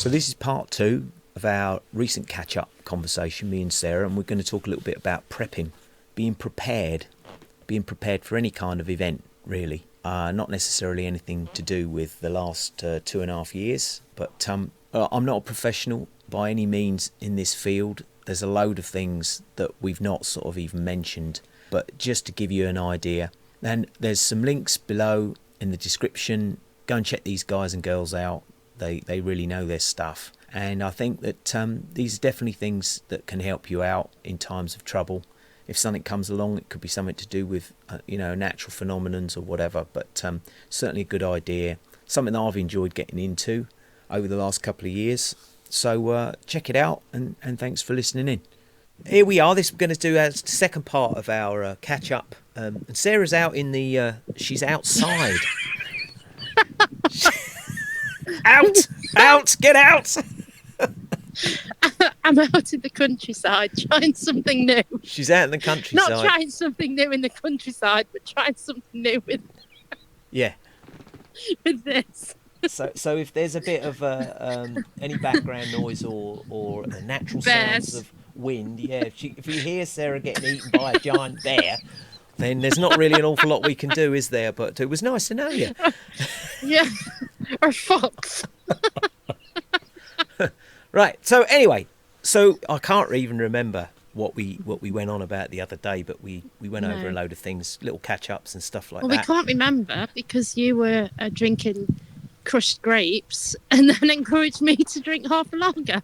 So this is part 2 of our recent catch-up conversation, me and Sarah, and we're going to talk a little bit about prepping, being prepared for any kind of event, really. Not necessarily anything to do with the last 2.5 years, but I'm not a professional by any means in this field. There's a load of things that we've not sort of even mentioned, but just to give you an idea, and there's some links below in the description. Go and check these guys and girls out. They really know their stuff, and I think that these are definitely things that can help you out in times of trouble. If something comes along, it could be something to do with natural phenomenons or whatever, but certainly a good idea, something that I've enjoyed getting into over the last couple of years. So check it out, and thanks for listening in. Here we are. We're going to do the second part of our catch up, and Sarah's out in the she's outside. Out, get out. I'm out in the countryside trying something new. She's out in the countryside. Not trying something new in the countryside, but trying something new with this. So if there's a bit of any background noise or the natural sounds of wind, if you hear Sarah getting eaten by a giant bear, then there's not really an awful lot we can do, is there? But it was nice to know you. Yeah, or fox. Right. So anyway, I can't even remember what we went on about the other day, but we went over a load of things, little catch-ups and stuff like that. Well, we can't remember because you were drinking crushed grapes and then encouraged me to drink half a lager.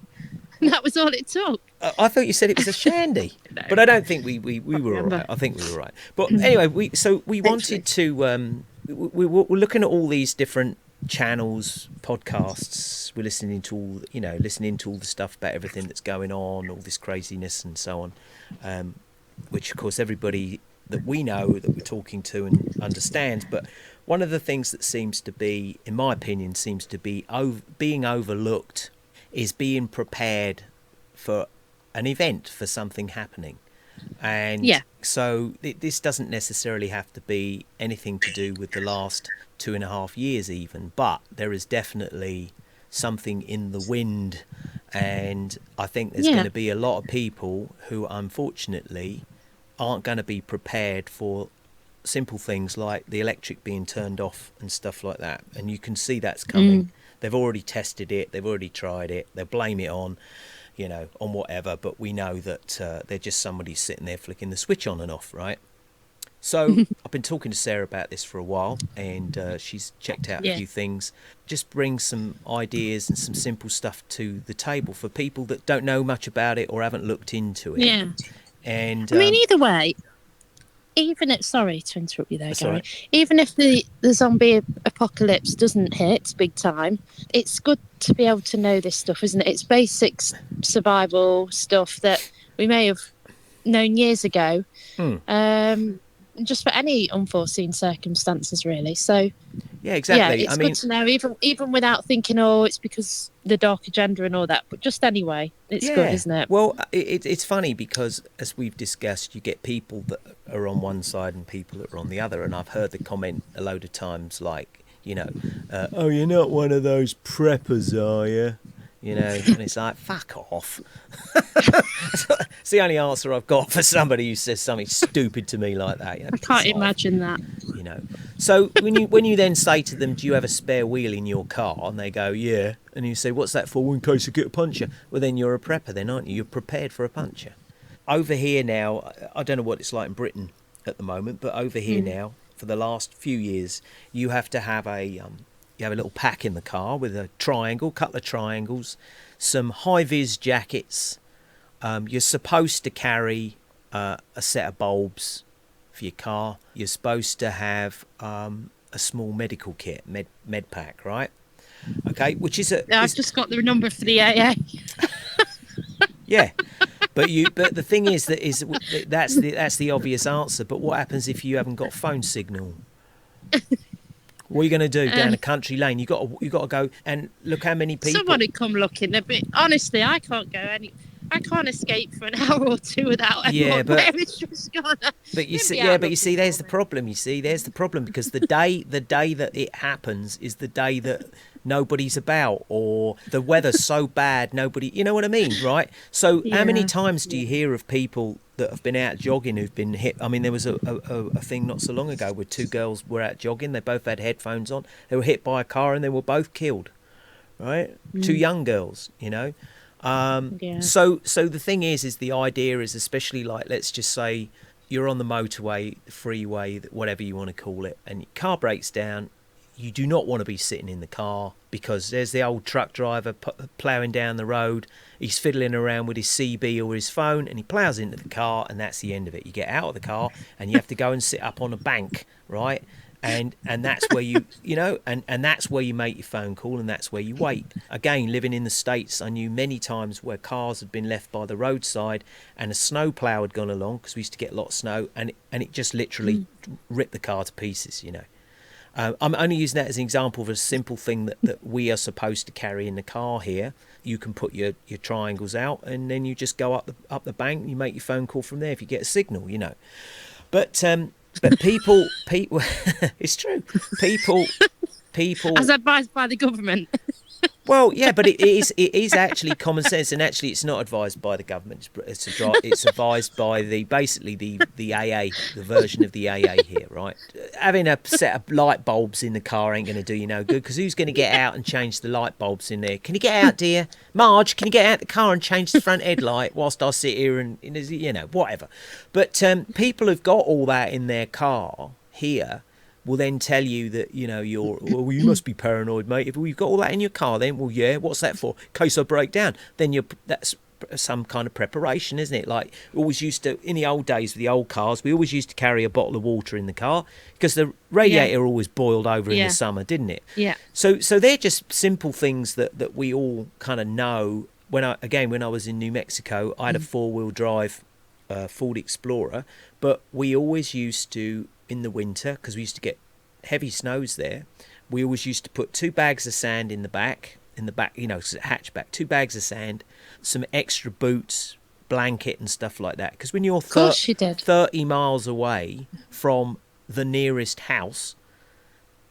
And that was all it took. I thought you said it was a shandy. No. But I don't think we were all right. I think we were right. But anyway, we wanted to we're looking at all these different channels, podcasts. We're listening to all the stuff about everything that's going on, all this craziness and so on, which of course everybody that we know that we're talking to and understands. But one of the things that seems to be, in my opinion, being overlooked is being prepared for an event, for something happening. And so this doesn't necessarily have to be anything to do with the last 2.5 years even, but there is definitely something in the wind, and I think there's going to be a lot of people who unfortunately aren't going to be prepared for simple things like the electric being turned off and stuff like that, and you can see that's coming. They've already tested it, they've already tried it, they'll blame it on whatever, but we know that they're just somebody sitting there flicking the switch on and off, right? So I've been talking to Sarah about this for a while, and she's checked out a few things. Just bring some ideas and some simple stuff to the table for people that don't know much about it or haven't looked into it. Yeah. And I mean, either way, sorry to interrupt you there, Gary. Right. Even if the zombie apocalypse doesn't hit big time, it's good to be able to know this stuff, isn't it? It's basic survival stuff that we may have known years ago. Just for any unforeseen circumstances, really. So, yeah, exactly. Yeah, it's good to know, even without thinking, it's because the dark agenda and all that. But just anyway, it's good, isn't it? Well, it's funny because, as we've discussed, you get people that are on one side and people that are on the other. And I've heard the comment a load of times, like, oh, you're not one of those preppers, are you? And it's like, fuck off. It's the only answer I've got for somebody who says something stupid to me like that. I can't imagine that. So when you then say to them, do you have a spare wheel in your car? And they go, yeah. And you say, what's that for? Well, in case I get a puncture. Well, then you're a prepper then, aren't you? You're prepared for a puncture. Over here now, I don't know what it's like in Britain at the moment, but over here now, for the last few years, you have to have a little pack in the car with a couple of triangles, some high-vis jackets. You're supposed to carry a set of bulbs for your car. You're supposed to have a small medical kit, med pack, right? Okay, which is I've just got the number for the AA. Yeah, but the thing is that's the obvious answer. But what happens if you haven't got phone signal? What are you going to do down a country lane? You got to go and look how many people. Somebody come looking a bit. Honestly, I can't escape for an hour or two without anyone. It's just gonna. But you see, there's the problem. Because the day that it happens is the day that nobody's about, or the weather's so bad, nobody, you know what I mean, right? So how many times do you hear of people that have been out jogging who've been hit? I mean, there was a thing not so long ago where two girls were out jogging, they both had headphones on, they were hit by a car and they were both killed, right? Two young girls, you know. So the thing is the idea is, especially like, let's just say you're on the motorway, freeway, whatever you want to call it, and your car breaks down. You do not want to be sitting in the car, because there's the old truck driver ploughing down the road. He's fiddling around with his CB or his phone, and he ploughs into the car, and that's the end of it. You get out of the car and you have to go and sit up on a bank, right? And that's where you know, and that's where you make your phone call, and that's where you wait. Again, living in the States, I knew many times where cars had been left by the roadside and a snow plough had gone along, because we used to get a lot of snow, and it just literally ripped the car to pieces, you know. I'm only using that as an example of a simple thing that we are supposed to carry in the car here. You can put your triangles out, and then you just go up the bank, and you make your phone call from there if you get a signal, you know. But people, it's true. People, as advised by the government. Well, yeah, but it is actually common sense, and actually it's not advised by the government. It's advised by the AA, the version of the AA here, right? Having a set of light bulbs in the car ain't going to do you no good, because who's going to get out and change the light bulbs in there? Can you get out, dear? Marge, can you get out the car and change the front headlight whilst I sit here and, you know, whatever. But people who've got all that in their car here will then tell you that, you know, well, you must be paranoid, mate. If we've got all that in your car, then, well, yeah, what's that for? In case I break down. Then that's some kind of preparation, isn't it? Like, we always used to, in the old days with the old cars, we always used to carry a bottle of wator in the car, because the radiator always boiled over in the summer, didn't it? Yeah. So they're just simple things that we all kind of know. When I was in New Mexico, I had a 4-wheel drive Ford Explorer, but we always used to, in the winter, because we used to get heavy snows there, we always used to put 2 bags of sand in the back, you know, hatchback, 2 bags of sand, some extra boots, blanket and stuff like that, because when you're 30 miles away from the nearest house,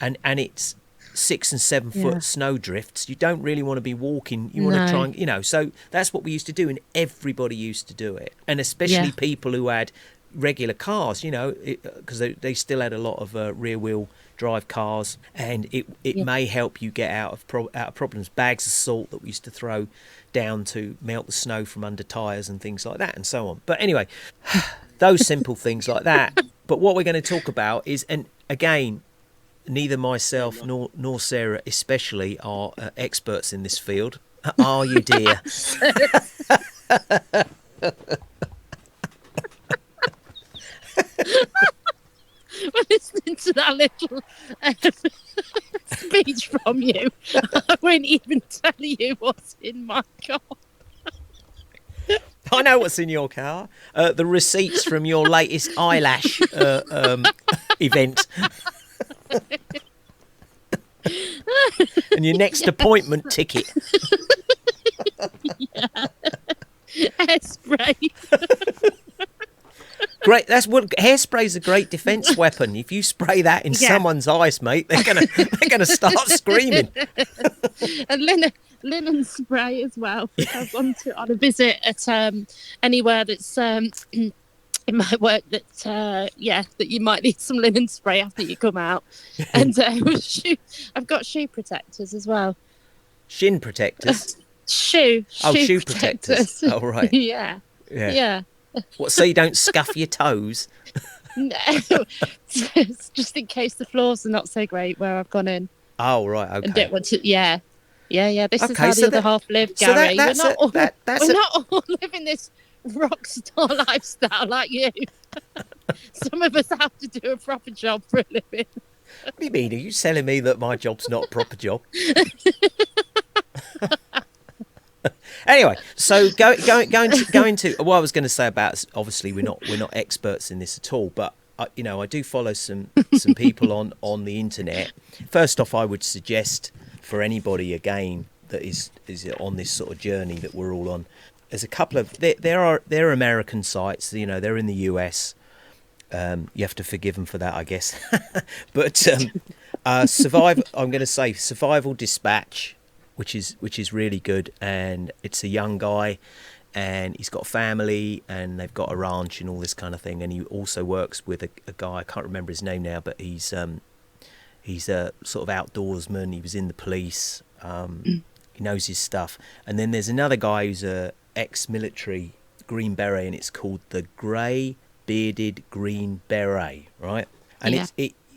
and it's 6 and 7 foot snow drifts, you don't really want to be walking. You want to try and, you know, so that's what we used to do, and everybody used to do it, and especially people who had regular cars, you know, because they still had a lot of rear wheel drive cars, and it may help you get out of problems. Bags of salt that we used to throw down to melt the snow from under tyres and things like that, and so on. But anyway, those simple things like that. But what we're going to talk about is, and again, neither myself nor Sarah especially are experts in this field. Are you, dear? We're listening to that little speech from you. I won't even tell you what's in my car. I know what's in your car. The receipts from your latest eyelash event. And your next appointment ticket. Yeah. Hairspray. Great. That's what hairspray's a great defence weapon. If you spray that in someone's eyes, mate, they're gonna start screaming. And linen spray as well. I've gone on a visit at anywhere that's it might work that that you might need some linen spray after you come out. And I've got shoe protectors as well. Shin protectors? Shoe protectors. Oh, right. Yeah. What, so you don't scuff your toes? No, it's just in case the floors are not so great where I've gone in. Oh, right, okay. And don't want to, This is how the other half live, Gary. We're not all living this rock star lifestyle like you. Some of us have to do a proper job for a living. What do you mean? Are you telling me that my job's not a proper job? Anyway, so going to what I was going to say about, obviously we're not experts in this at all, but I do follow some people on the internet. First off, I would suggest for anybody again that is on this sort of journey that we're all on, there's a couple of there are American sites, they're in the US. You have to forgive them for that, I guess. But Survive. I'm going to say Survival Dispatch, which is really good, and it's a young guy, and he's got a family, and they've got a ranch and all this kind of thing, and he also works with a guy, I can't remember his name now, but he's a sort of outdoorsman. He was in the police. He knows his stuff. And then there's another guy who's a ex-military Green Beret, and it's called the Grey Bearded Green Beret, right? And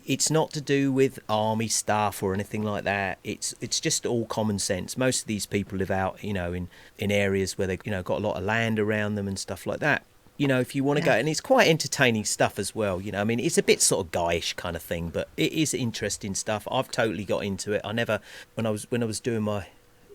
it's not to do with army stuff or anything like that. It's just all common sense. Most of these people live out, you know, in areas where they've, you know, got a lot of land around them and stuff like that. You know, if you want to go, and it's quite entertaining stuff as well. You know, I mean, it's a bit sort of guyish kind of thing, but it is interesting stuff. I've totally got into it. I never, when I was doing my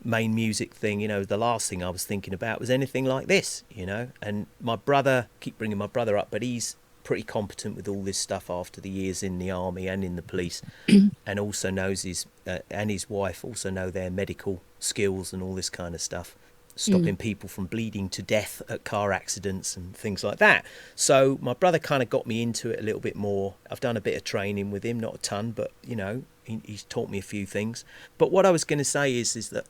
main music thing, you know, the last thing I was thinking about was anything like this, you know. And my brother, keep bringing my brother up, but he's pretty competent with all this stuff after the years in the army and in the police, and also knows his and his wife also know their medical skills and all this kind of stuff, stopping people from bleeding to death at car accidents and things like that. So my brother kind of got me into it a little bit more. I've done a bit of training with him, not a ton, but you know, he's taught me a few things. But what I was going to say is that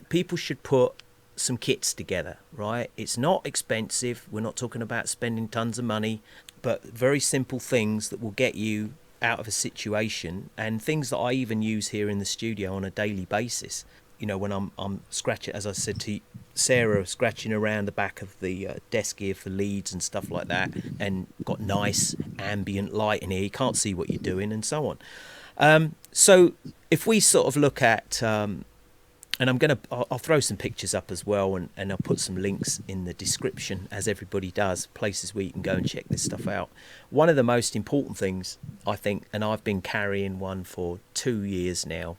people should put some kits together, right? It's not expensive. We're not talking about spending tons of money, but very simple things that will get you out of a situation, and things that I even use here in the studio on a daily basis. You know, when I'm scratching, as I said to Sarah, scratching around the back of the desk here for leads and stuff like that, and got nice ambient light in here, you can't see what you're doing and so on. So if we sort of look at and I'll throw some pictures up as well, and I'll put some links in the description, as everybody does, places where you can go and check this stuff out. One of the most important things, I think, and I've been carrying one for 2 years now,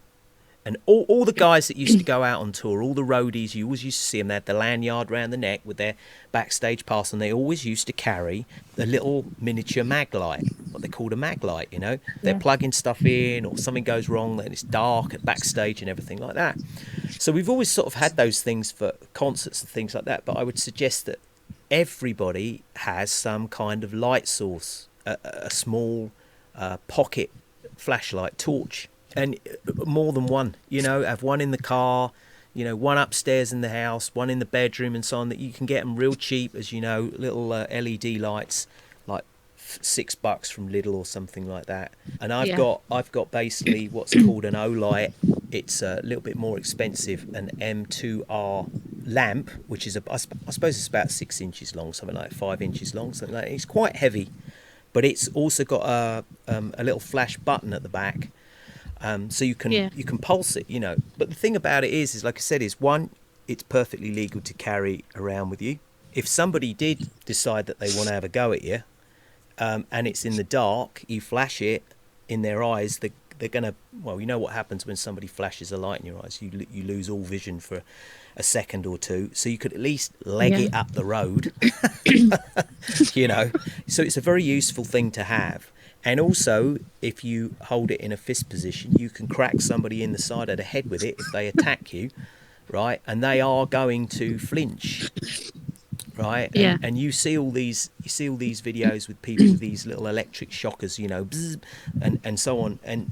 and all the guys that used to go out on tour, all the roadies, you always used to see them, they had the lanyard round the neck with their backstage pass, and they always used to carry the little miniature mag light, what they called a mag light, you know. They're plugging stuff in, or something goes wrong, and it's dark at backstage and everything like that. So we've always sort of had those things for concerts and things like that, but I would suggest that everybody has some kind of light source, a small pocket flashlight, torch, and more than one, you know. Have one in the car, you know, one upstairs in the house, one in the bedroom, and so on, that you can get them real cheap, as you know, little LED lights, like $6 from Lidl or something like that. And I've got basically what's called an O-light. It's a little bit more expensive, an M2R lamp, which is I suppose it's about 6 inches long, something like 5 inches long, something like that. It's quite heavy, but it's also got a little flash button at the back. So you can pulse it, you know. But the thing about it is like I said, is one, it's perfectly legal to carry around with you. If somebody did decide that they want to have a go at you, and it's in the dark, you flash it in their eyes, they're gonna, well, you know what happens when somebody flashes a light in your eyes, you lose all vision for a second or two. So you could at least leg it up the road, you know. So it's a very useful thing to have. And also, if you hold it in a fist position, you can crack somebody in the side of the head with it if they attack you, right? And they are going to flinch, right? Yeah. And you see all these videos with people with these little electric shockers, you know, bzz, and so on. And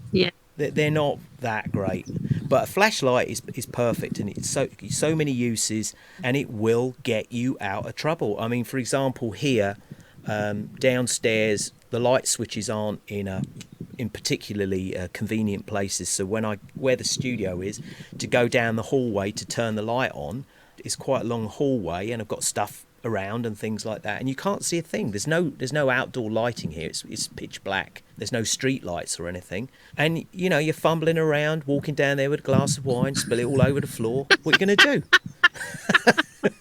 they're not that great. But a flashlight is perfect, and it's so many uses, and it will get you out of trouble. I mean, for example, here downstairs, the light switches aren't in particularly convenient places. So where the studio is, to go down the hallway to turn the light on is quite a long hallway, and I've got stuff around and things like that, and you can't see a thing. There's no outdoor lighting here. It's pitch black. There's no street lights or anything, and you know, you're fumbling around, walking down there with a glass of wine, spill it all over the floor. What are you going to do?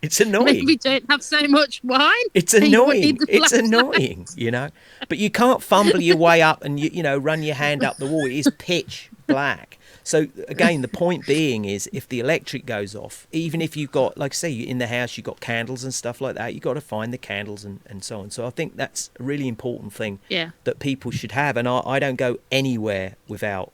It's annoying. Maybe don't have so much wine. It's annoying. It's annoying, you know. But you can't fumble your way up and you know, run your hand up the wall. It is pitch black. So again, the point being is, if the electric goes off, even if you've got, like I say, in the house you've got candles and stuff like that, you've got to find the candles and so on. So I think that's a really important thing that people should have. And I don't go anywhere without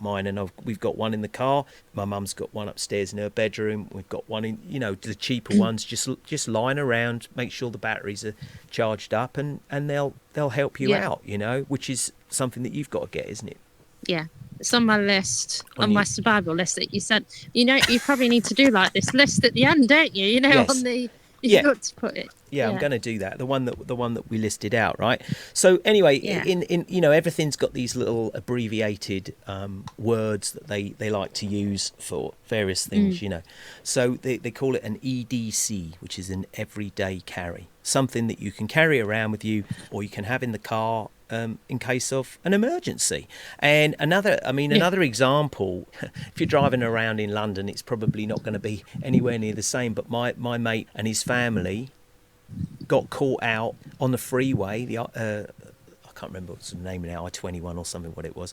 mine, and we've got one in the car. My mum's got one upstairs in her bedroom. We've got one in, you know, the cheaper ones just lying around, make sure the batteries are charged up, and they'll help you out, you know, which is something that you've got to get, isn't it? Yeah. It's on my list, on my survival list that you sent. You know, you probably need to do like this list at the end, don't you? You know, Yes. on the you've got to put it. Yeah, I'm going to do that. The one that we listed out, right? So anyway, in you know, everything's got these little abbreviated words that they like to use for various things, you know. So they call it an EDC, which is an everyday carry, something that you can carry around with you, or you can have in the car in case of an emergency. And another example, if you're driving around in London, it's probably not going to be anywhere near the same, but my mate and his family got caught out on the freeway, I can't remember what's the name now, I-21 or something, what it was,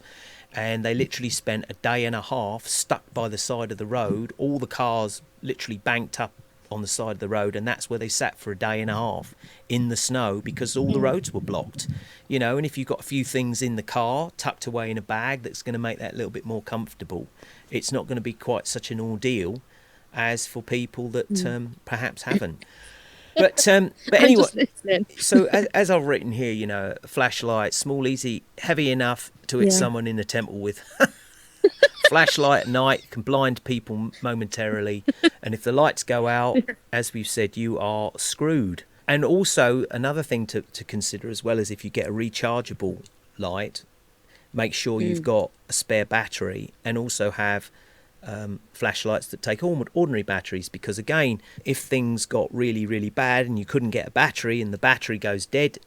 and they literally spent a day and a half stuck by the side of the road, all the cars literally banked up on the side of the road, and that's where they sat for a day and a half in the snow because all the roads were blocked, you know. And if you've got a few things in the car tucked away in a bag that's going to make that a little bit more comfortable, it's not going to be quite such an ordeal as for people that perhaps haven't. But anyway, so as I've written here, you know, a flashlight, small, easy, heavy enough to hit someone in the temple with. Flashlight at night can blind people momentarily, and if the lights go out, as we've said, you are screwed. And also another thing to consider as well is if you get a rechargeable light, make sure you've got a spare battery, and also have flashlights that take ordinary batteries, because again, if things got really, really bad and you couldn't get a battery and the battery goes dead,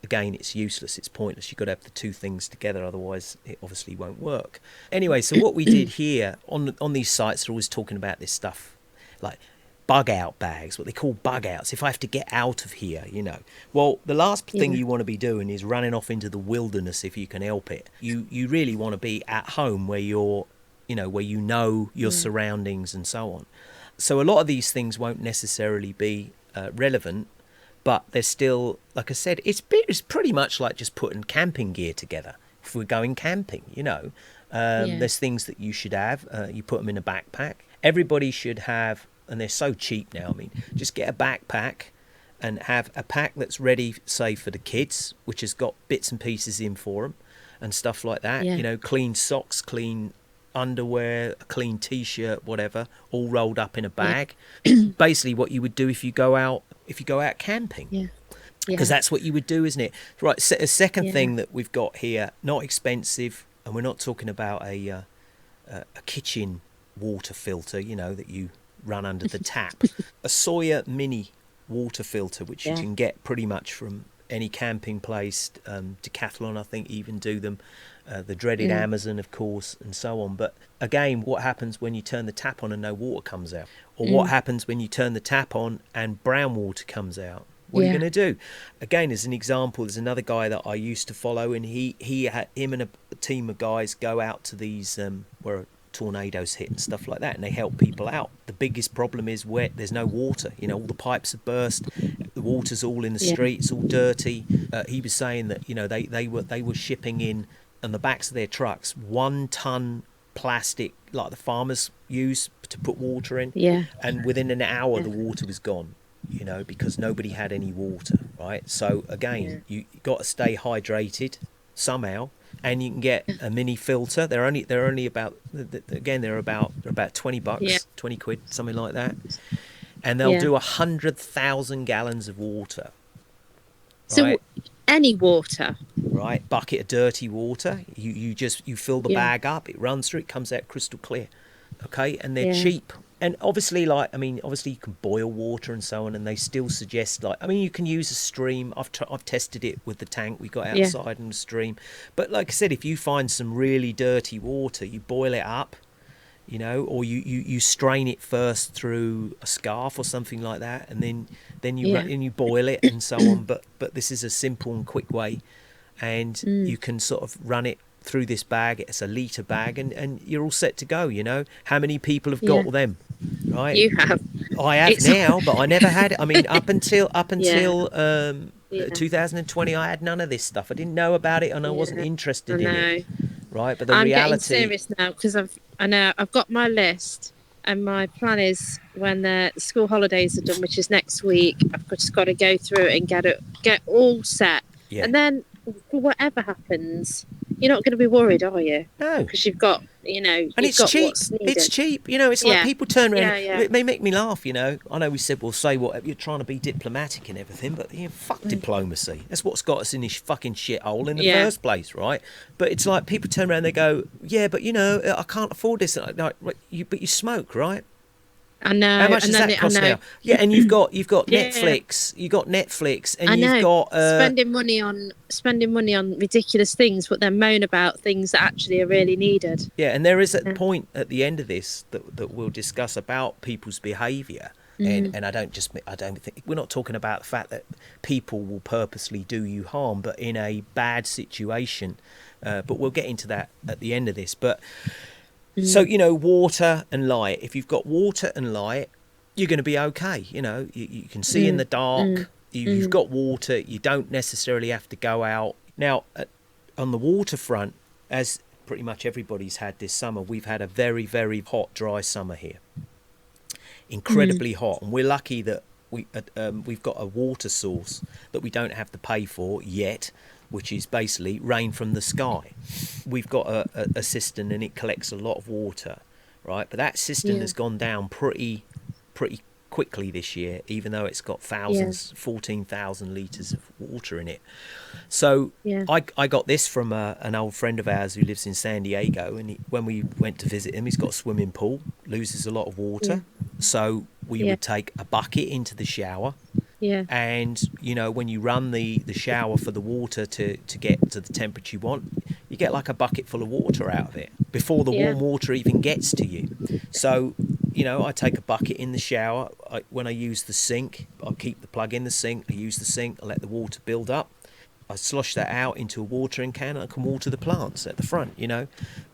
again, it's useless, it's pointless. You've got to have the two things together, otherwise it obviously won't work. Anyway, so what we did here on these sites, they're always talking about this stuff like bug out bags, what they call bug outs, if I have to get out of here, you know. Well, the last thing you want to be doing is running off into the wilderness if you can help it. You really want to be at home where you're, you know, where you know your surroundings and so on. So a lot of these things won't necessarily be relevant, but they're still, like I said, it's pretty much like just putting camping gear together. If we're going camping, you know, there's things that you should have. You put them in a backpack. Everybody should have, and they're so cheap now. I mean, just get a backpack and have a pack that's ready, say, for the kids, which has got bits and pieces in for them and stuff like that. You know, clean socks, clean underwear, a clean t-shirt, whatever, all rolled up in a bag. Basically what you would do if you go out camping, because that's what you would do, isn't it? Right. A second thing that we've got here, not expensive, and we're not talking about a kitchen water filter, you know, that you run under the tap. A Sawyer mini water filter, which you can get pretty much from any camping place. Decathlon, I think, even do them. The dreaded Amazon, of course, and so on. But again, what happens when you turn the tap on and no water comes out? Or what happens when you turn the tap on and brown water comes out? What are you going to do? Again, as an example, there's another guy that I used to follow, and him and a team of guys go out to these where tornadoes hit and stuff like that, and they help people out. The biggest problem is where there's no water. You know, all the pipes have burst, the water's all in the street, it's all dirty. He was saying that, you know, they were shipping in on the backs of their trucks 1 ton plastic like the farmers use to put water in, and within an hour the water was gone, you know, because nobody had any water, right? So again, you got to stay hydrated somehow, and you can get a mini filter. They're only about, again, they're about $20, 20 quid, something like that, and they'll do 100,000 gallons of water. Right? So any water, right? Bucket of dirty water. You fill the bag up. It runs through. It comes out crystal clear. Okay, and they're cheap. And obviously, obviously you can boil water and so on. And they still suggest, you can use a stream. I've tested it with the tank we got outside in the stream. But like I said, if you find some really dirty water, you boil it up, you know, or you strain it first through a scarf or something like that, and then you boil it and so on. But this is a simple and quick way, and you can sort of run it through this bag. It's a litre bag, and you're all set to go. You know, how many people have got them? Right, you have. I have now, but I never had it. I mean, up until 2020, I had none of this stuff. I didn't know about it, and I wasn't interested in it. Right, but I'm getting serious now, because I've got my list, and my plan is when the school holidays are done, which is next week, I've just got to go through it and get all set. And then whatever happens, you're not going to be worried, are you? No. Because you've got, and it's got cheap. what's needed. It's cheap. It's like people turn around. Yeah. They make me laugh. I know we said we'll say what you're trying to be diplomatic and everything, but fuck diplomacy. That's what's got us in this fucking shithole in the first place, right? But it's like people turn around and they go, yeah, but I can't afford this. But you smoke, right? I know. How much does that cost now? Yeah, and you've got Netflix, and you've got spending money on ridiculous things, but then moan about things that actually are really needed. Yeah, and there is a point at the end of this that we'll discuss about people's behaviour, and I don't think we're not talking about the fact that people will purposely do you harm, but in a bad situation. But we'll get into that at the end of this, but. So, water and light. If you've got water and light, you're going to be okay. You can see in the dark. You've got water. You don't necessarily have to go out. Now, on the waterfront, as pretty much everybody's had this summer, we've had a very, very hot, dry summer here. Incredibly hot. And we're lucky that we've got a water source that we don't have to pay for yet, which is basically rain from the sky. We've got a cistern and it collects a lot of water, right? But that cistern has gone down pretty quickly this year, even though it's got 14,000 litres of water in it. So I got this from an old friend of ours who lives in San Diego, and when we went to visit him, he's got a swimming pool, loses a lot of water. So we would take a bucket into the shower. Yeah. And, when you run the shower for the water to get to the temperature you want, you get like a bucket full of water out of it before the warm water even gets to you. So, I take a bucket in the shower. When I use the sink, I keep the plug in the sink. I use the sink. I let the water build up. I slosh that out into a watering can. And I can water the plants at the front,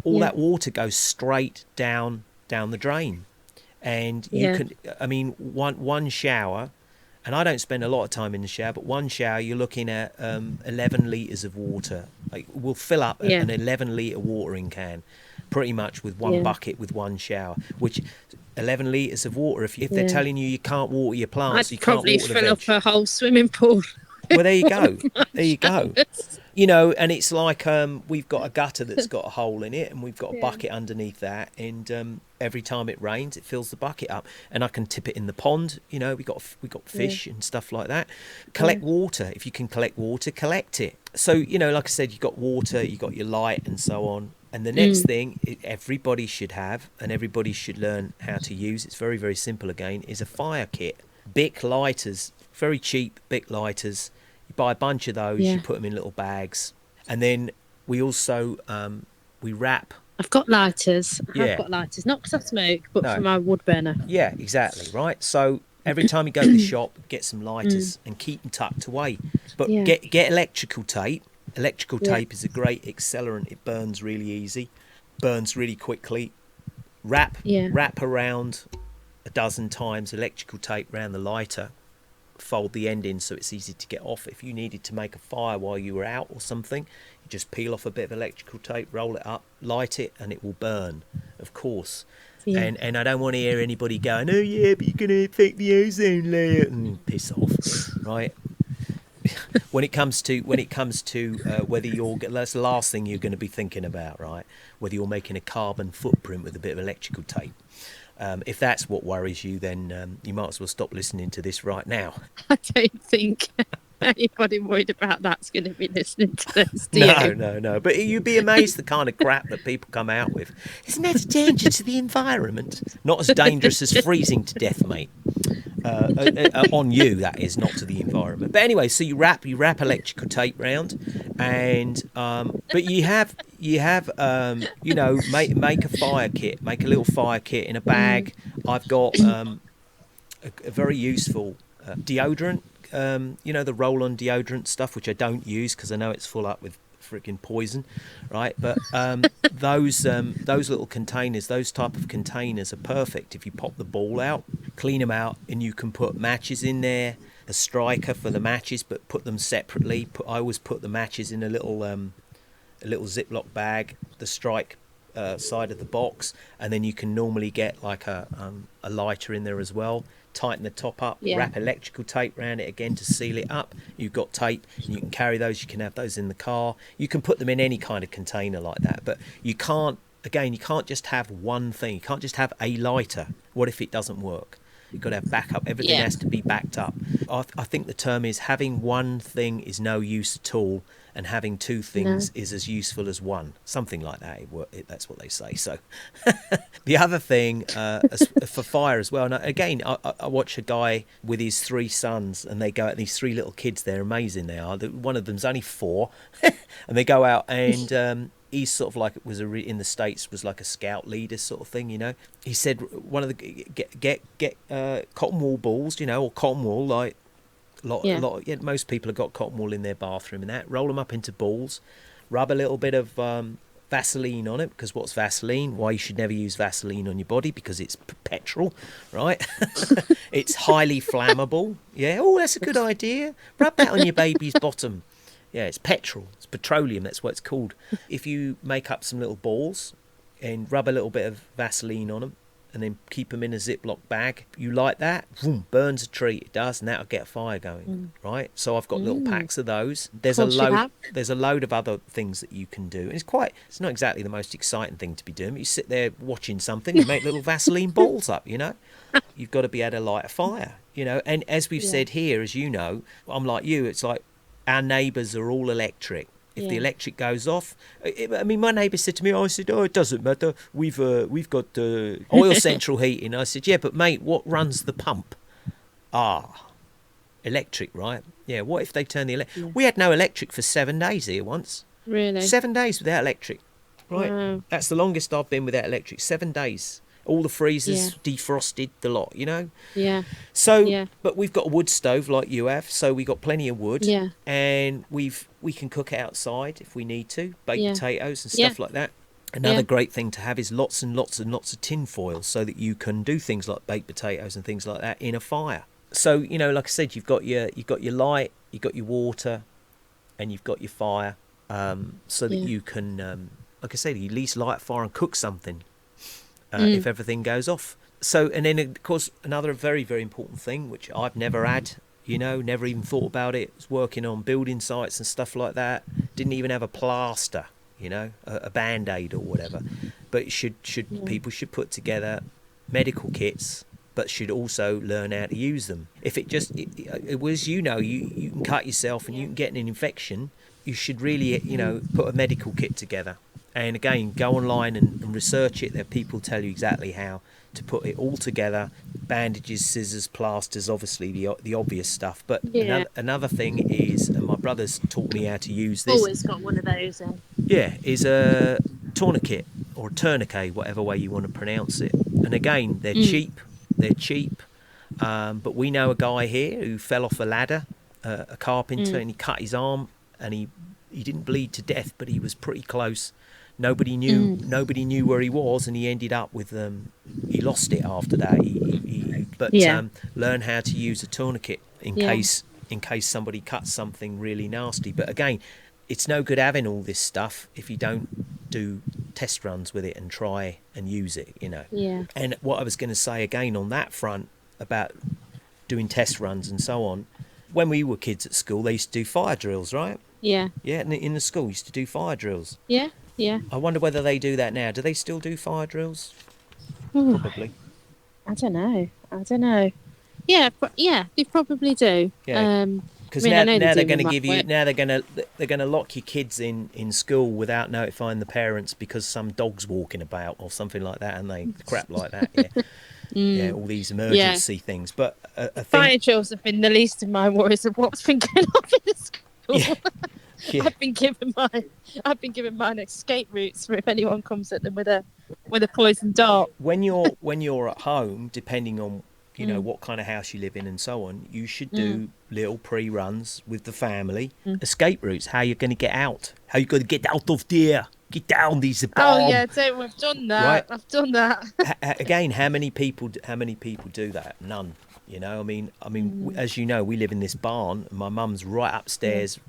All that water goes straight down the drain. And you can, one shower... And I don't spend a lot of time in the shower, but one shower, you're looking at 11 litres of water. We'll fill up an 11-litre watering can pretty much with one bucket with one shower, which 11 litres of water, if they're telling you can't water your plants, I'd you can't water the probably fill up a whole swimming pool. Well, there you go. There you go. And it's like we've got a gutter that's got a hole in it, and we've got a bucket underneath that, and every time it rains, it fills the bucket up, and I can tip it in the pond. We got fish and stuff like that. Collect water. If you can collect water, collect it. So like I said, you've got water, you've got your light, and so on. And the next thing everybody should have, and everybody should learn how to use, it's very, very simple again, is a fire kit. Bic lighters, very cheap Bic lighters. You buy a bunch of those, you put them in little bags. And then we also, we wrap. I've got lighters. I've got lighters. Not because I smoke, but for my wood burner. Yeah, exactly, right? So every time you go to the shop, get some lighters and keep them tucked away. But get electrical tape. Electrical tape is a great accelerant. It burns really easy, burns really quickly. Wrap around a dozen times electrical tape around the lighter. Fold the end in so it's easy to get off. If you needed to make a fire while you were out or something, you just peel off a bit of electrical tape, roll it up, light it, and it will burn, of course. And I don't want to hear anybody going, oh yeah, but you're going to affect the ozone layer, and piss off, right? when it comes to whether that's the last thing you're going to be thinking about, right? Whether you're making a carbon footprint with a bit of electrical tape. If that's what worries you, then you might as well stop listening to this right now. I don't think anybody worried about that's going to be listening to this, do you? No. But you'd be amazed the kind of crap that people come out with. Isn't that a danger to the environment? Not as dangerous as freezing to death, mate. On you, that is, not to the environment. But anyway, so you wrap electrical tape round, and but you have make a fire kit, make a little fire kit in a bag. I've got a very useful deodorant, the roll-on deodorant stuff, which I don't use because I know it's full up with freaking poison, right? But those little containers, those type of containers are perfect. If you pop the ball out, clean them out, and you can put matches in there, a striker for the matches, but put them separately. I always put the matches in a little Ziploc bag, the strike side of the box, and then you can normally get like a lighter in there as well. tighten the top up, Yeah. wrap electrical tape around it again to seal it up. You've got tape, and you can carry those. You can have those in the car. You can put them in any kind of container like that, but you can't just have one thing. You can't just have a lighter. What if it doesn't work? You've got to have backup. Everything has to be backed up. I think the term is having one thing is no use at all, and having two things is as useful as one. Something like that. That's what they say. So the other thing for fire as well. And again, I watch a guy with his 3 sons, and they go out. These 3 little kids. They're amazing. They are. One of them's only 4, and they go out and. He's sort of like in the States was like a scout leader sort of thing, you know. He said one of the get cotton wool balls, you know, or cotton wool, like most people have got cotton wool in their bathroom and that. Roll them up into balls, rub a little bit of Vaseline on it, because what's Vaseline? Why you should never use Vaseline on your body, because it's petrol, right? It's highly flammable. Yeah, oh, that's a good idea. Rub that on your baby's bottom. Yeah, it's petrol. It's petroleum. That's what it's called. If you make up some little balls and rub a little bit of Vaseline on them and then keep them in a Ziploc bag, you light that, boom, burns a tree. It does, and that'll get a fire going, right? So I've got little packs of those. There's a load of other things that you can do. It's not exactly the most exciting thing to be doing, but you sit there watching something and make little Vaseline balls up, you know? You've got to be able to light a fire, you know? And as we've said here, as you know, I'm like you, it's like, our neighbours are all electric. If the electric goes off, I mean, my neighbour said to me, it doesn't matter. We've got oil central heating. I said, yeah, but mate, what runs the pump? Electric, right? Yeah. What if they turn the electric? Yeah. We had no electric for 7 days here once. Really? 7 days without electric. Right. Wow. That's the longest I've been without electric. 7 days. All the freezers defrosted, the lot, you know? Yeah. So, but we've got a wood stove like you have, so we got plenty of wood. Yeah. And we can cook it outside if we need to, bake potatoes and stuff like that. Another great thing to have is lots and lots and lots of tin foil, so that you can do things like bake potatoes and things like that in a fire. So, you know, like I said, you've got your light, you've got your water, and you've got your fire, so that you can, like I said, at least light a fire and cook something. If everything goes off. So, and then of course another very, very important thing, which I've never had, you know, never even thought about it, was working on building sites and stuff like that. Didn't even have a plaster, you know, a band-aid or whatever. But people should put together medical kits, but should also learn how to use them. If it was, you know, you can cut yourself and you can get an infection, you should really, you know, put a medical kit together. And again, go online and research it. There, people tell you exactly how to put it all together. Bandages, scissors, plasters, obviously the obvious stuff. But another thing is, and my brother's taught me how to use this. Always got one of those in. Yeah, is a tourniquet or a tourniquet, whatever way you want to pronounce it. And again, they're cheap. They're cheap. But we know a guy here who fell off a ladder, a carpenter, and he cut his arm, and he didn't bleed to death, but he was pretty close. Nobody knew where he was, and he ended up with he lost it after that. Learn how to use a tourniquet in case somebody cuts something really nasty. But again, it's no good having all this stuff if you don't do test runs with it and try and use it, you know. Yeah. And what I was going to say again on that front about doing test runs and so on, when we were kids at school, they used to do fire drills, right? Yeah. Yeah, in the school, used to do fire drills. Yeah. Yeah. I wonder whether they do that now. Do they still do fire drills? Probably. I don't know. Yeah, they probably do. Yeah. Because now they're going to give you. Now they're going to lock your kids in school without notifying the parents because some dog's walking about or something like that, and they crap like that. Yeah. Yeah, all these emergency things. But fire drills have been the least of my worries of what's been going on in the school. Yeah. Yeah. I've been given mine escape routes for if anyone comes at them with a poison dart. When you're at home, depending on you know what kind of house you live in and so on, you should do little pre-runs with the family, escape routes. How you're going to get out? How you going to get out of there? Get down these bomb. Oh yeah, we've done that. Right? I've done that. Again, how many people do that? None. You know, I mean, as you know, we live in this barn. And my mum's right upstairs.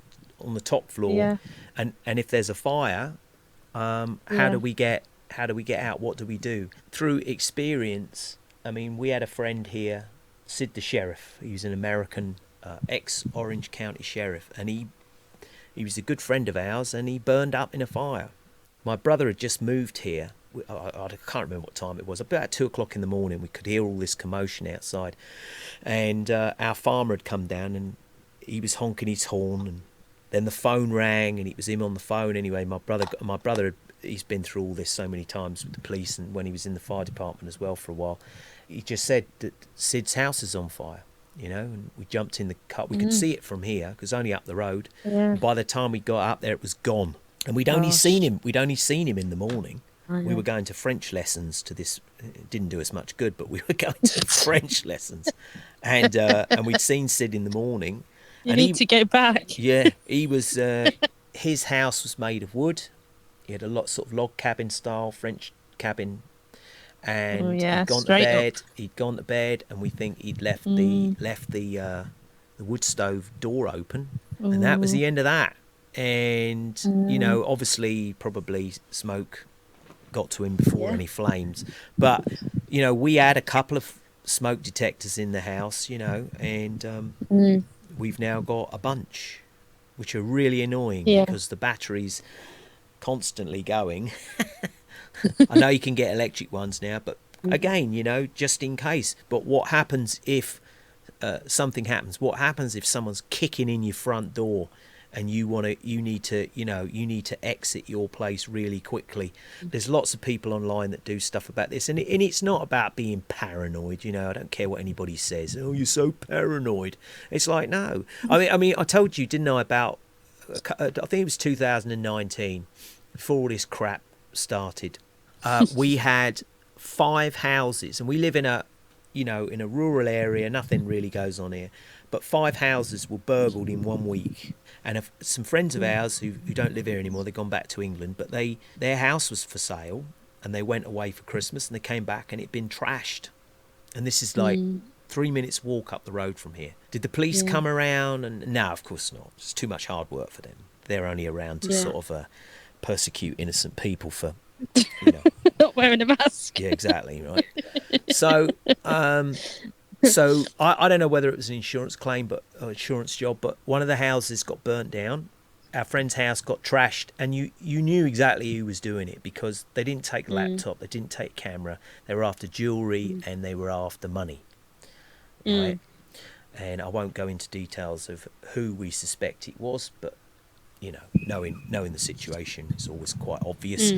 On the top floor, and if there's a fire, how do we get out? What do we do? Through experience, I mean, we had a friend here Sid the sheriff. He was an American ex-Orange County sheriff, and he was a good friend of ours, and he burned up in a fire. My brother had just moved here. I can't remember what time it was. About 2 o'clock in the morning, we could hear all this commotion outside, and our farmer had come down, and he was honking his horn, and then the phone rang, and it was him on the phone. Anyway, my brother, he's been through all this so many times with the police, and when he was in the fire department as well for a while, he just said that Sid's house is on fire. And we jumped in the car. We could see it from here because only up the road. Yeah. By the time we got up there, it was gone, and we'd only seen him in the morning. We were going to French lessons to this. It didn't do us much good, but we were going to French lessons, and we'd seen Sid in the morning. You need to go back. Yeah, he was. His house was made of wood. He had a lot sort of log cabin style French cabin, and he'd gone to bed. He'd gone to bed, and we think he'd left the wood stove door open, and that was the end of that. And obviously, probably smoke got to him before any flames. But we had a couple of smoke detectors in the house, and we've now got a bunch, which are really annoying because the battery's constantly going. I know you can get electric ones now, but again, just in case. But what happens if something happens? What happens if someone's kicking in your front door and you need to exit your place really quickly? There's lots of people online that do stuff about this, and it's not about being paranoid. I don't care what anybody says. Oh, you're so paranoid. It's like, no. I mean, I told you, didn't I, about I think it was 2019, before all this crap started. We had 5 houses, and we live in a rural area. Nothing really goes on here, but 5 houses were burgled in 1 week. And some friends of ours who don't live here anymore, they've gone back to England, but their house was for sale, and they went away for Christmas, and they came back, and it'd been trashed. And this is like 3 minutes walk up the road from here. Did the police come around? And no, of course not. It's too much hard work for them. They're only around to sort of persecute innocent people for not wearing a mask. Yeah, exactly, right. So I don't know whether it was an insurance claim, but insurance job, but one of the houses got burnt down. Our friend's house got trashed, and you knew exactly who was doing it because they didn't take a laptop, they didn't take camera, they were after jewellery and they were after money, right? And I won't go into details of who we suspect it was, but knowing the situation, it's always quite obvious,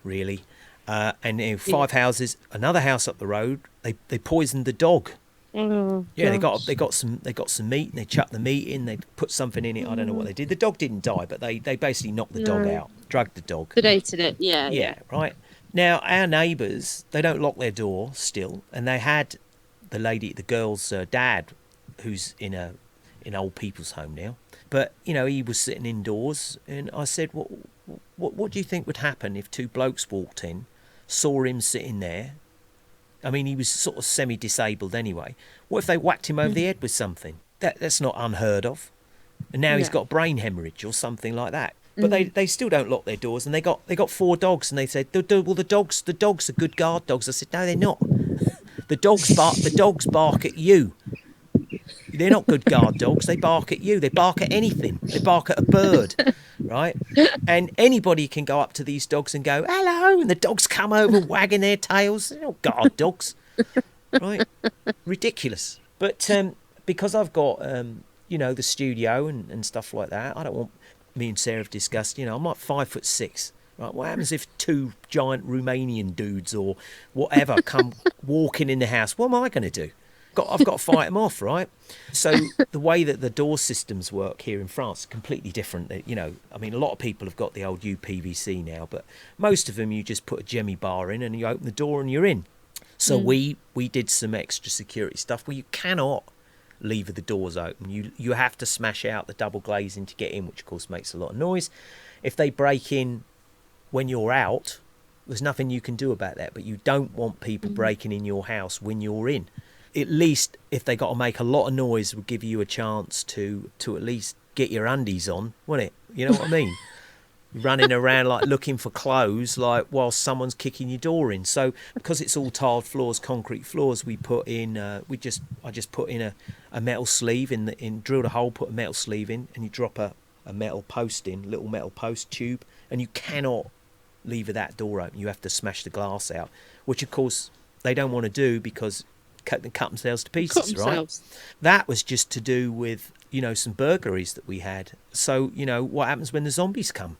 really. And in 5 houses, another house up the road, they poisoned the dog. They got some meat, and they chucked the meat in. They put something in it. I don't know what they did. The dog didn't die, but they basically knocked the dog out, drugged the dog, sedated it. Yeah. Right. Now our neighbours, they don't lock their door still, and they had the girl's dad, who's in an old people's home now. But he was sitting indoors, and I said, "What do you think would happen if 2 blokes walked in, saw him sitting there? I mean, he was sort of semi-disabled anyway. What if they whacked him over the head with something? That's not unheard of. And now he's got brain hemorrhage or something like that. But they still don't lock their doors, and they got 4 dogs, and they said, well, the dogs are good guard dogs. I said, no, they're not. The dogs bark at you. They're not good guard dogs. They bark at you. They bark at anything. They bark at a bird, right? And anybody can go up to these dogs and go, hello, and the dogs come over wagging their tails. They're not guard dogs, right? Ridiculous. But because I've got, the studio and stuff like that, I don't want, me and Sarah have discussed, I'm like 5'6". Right, what happens if 2 giant Romanian dudes or whatever come walking in the house? What am I going to do? I've got to fight them off, right? So the way that the door systems work here in France is completely different. I mean, a lot of people have got the old UPVC now, but most of them you just put a jemmy bar in and you open the door and you're in. So we did some extra security stuff where you cannot leave the doors open. You have to smash out the double glazing to get in, which of course makes a lot of noise. If they break in when you're out, there's nothing you can do about that, but you don't want people breaking in your house when you're in. At least if they got to make a lot of noise, would give you a chance to at least get your undies on, wouldn't it? You know what I mean? running around like looking for clothes, like while someone's kicking your door in. So because it's all tiled floors, concrete floors, we put in I just put in a metal sleeve drilled a hole, put a metal sleeve in, and you drop a metal post in, little metal post tube, and you cannot leave that door open. You have to smash the glass out, which of course they don't want to do because cut themselves to pieces, right? That was just to do with, some burglaries that we had. So, what happens when the zombies come?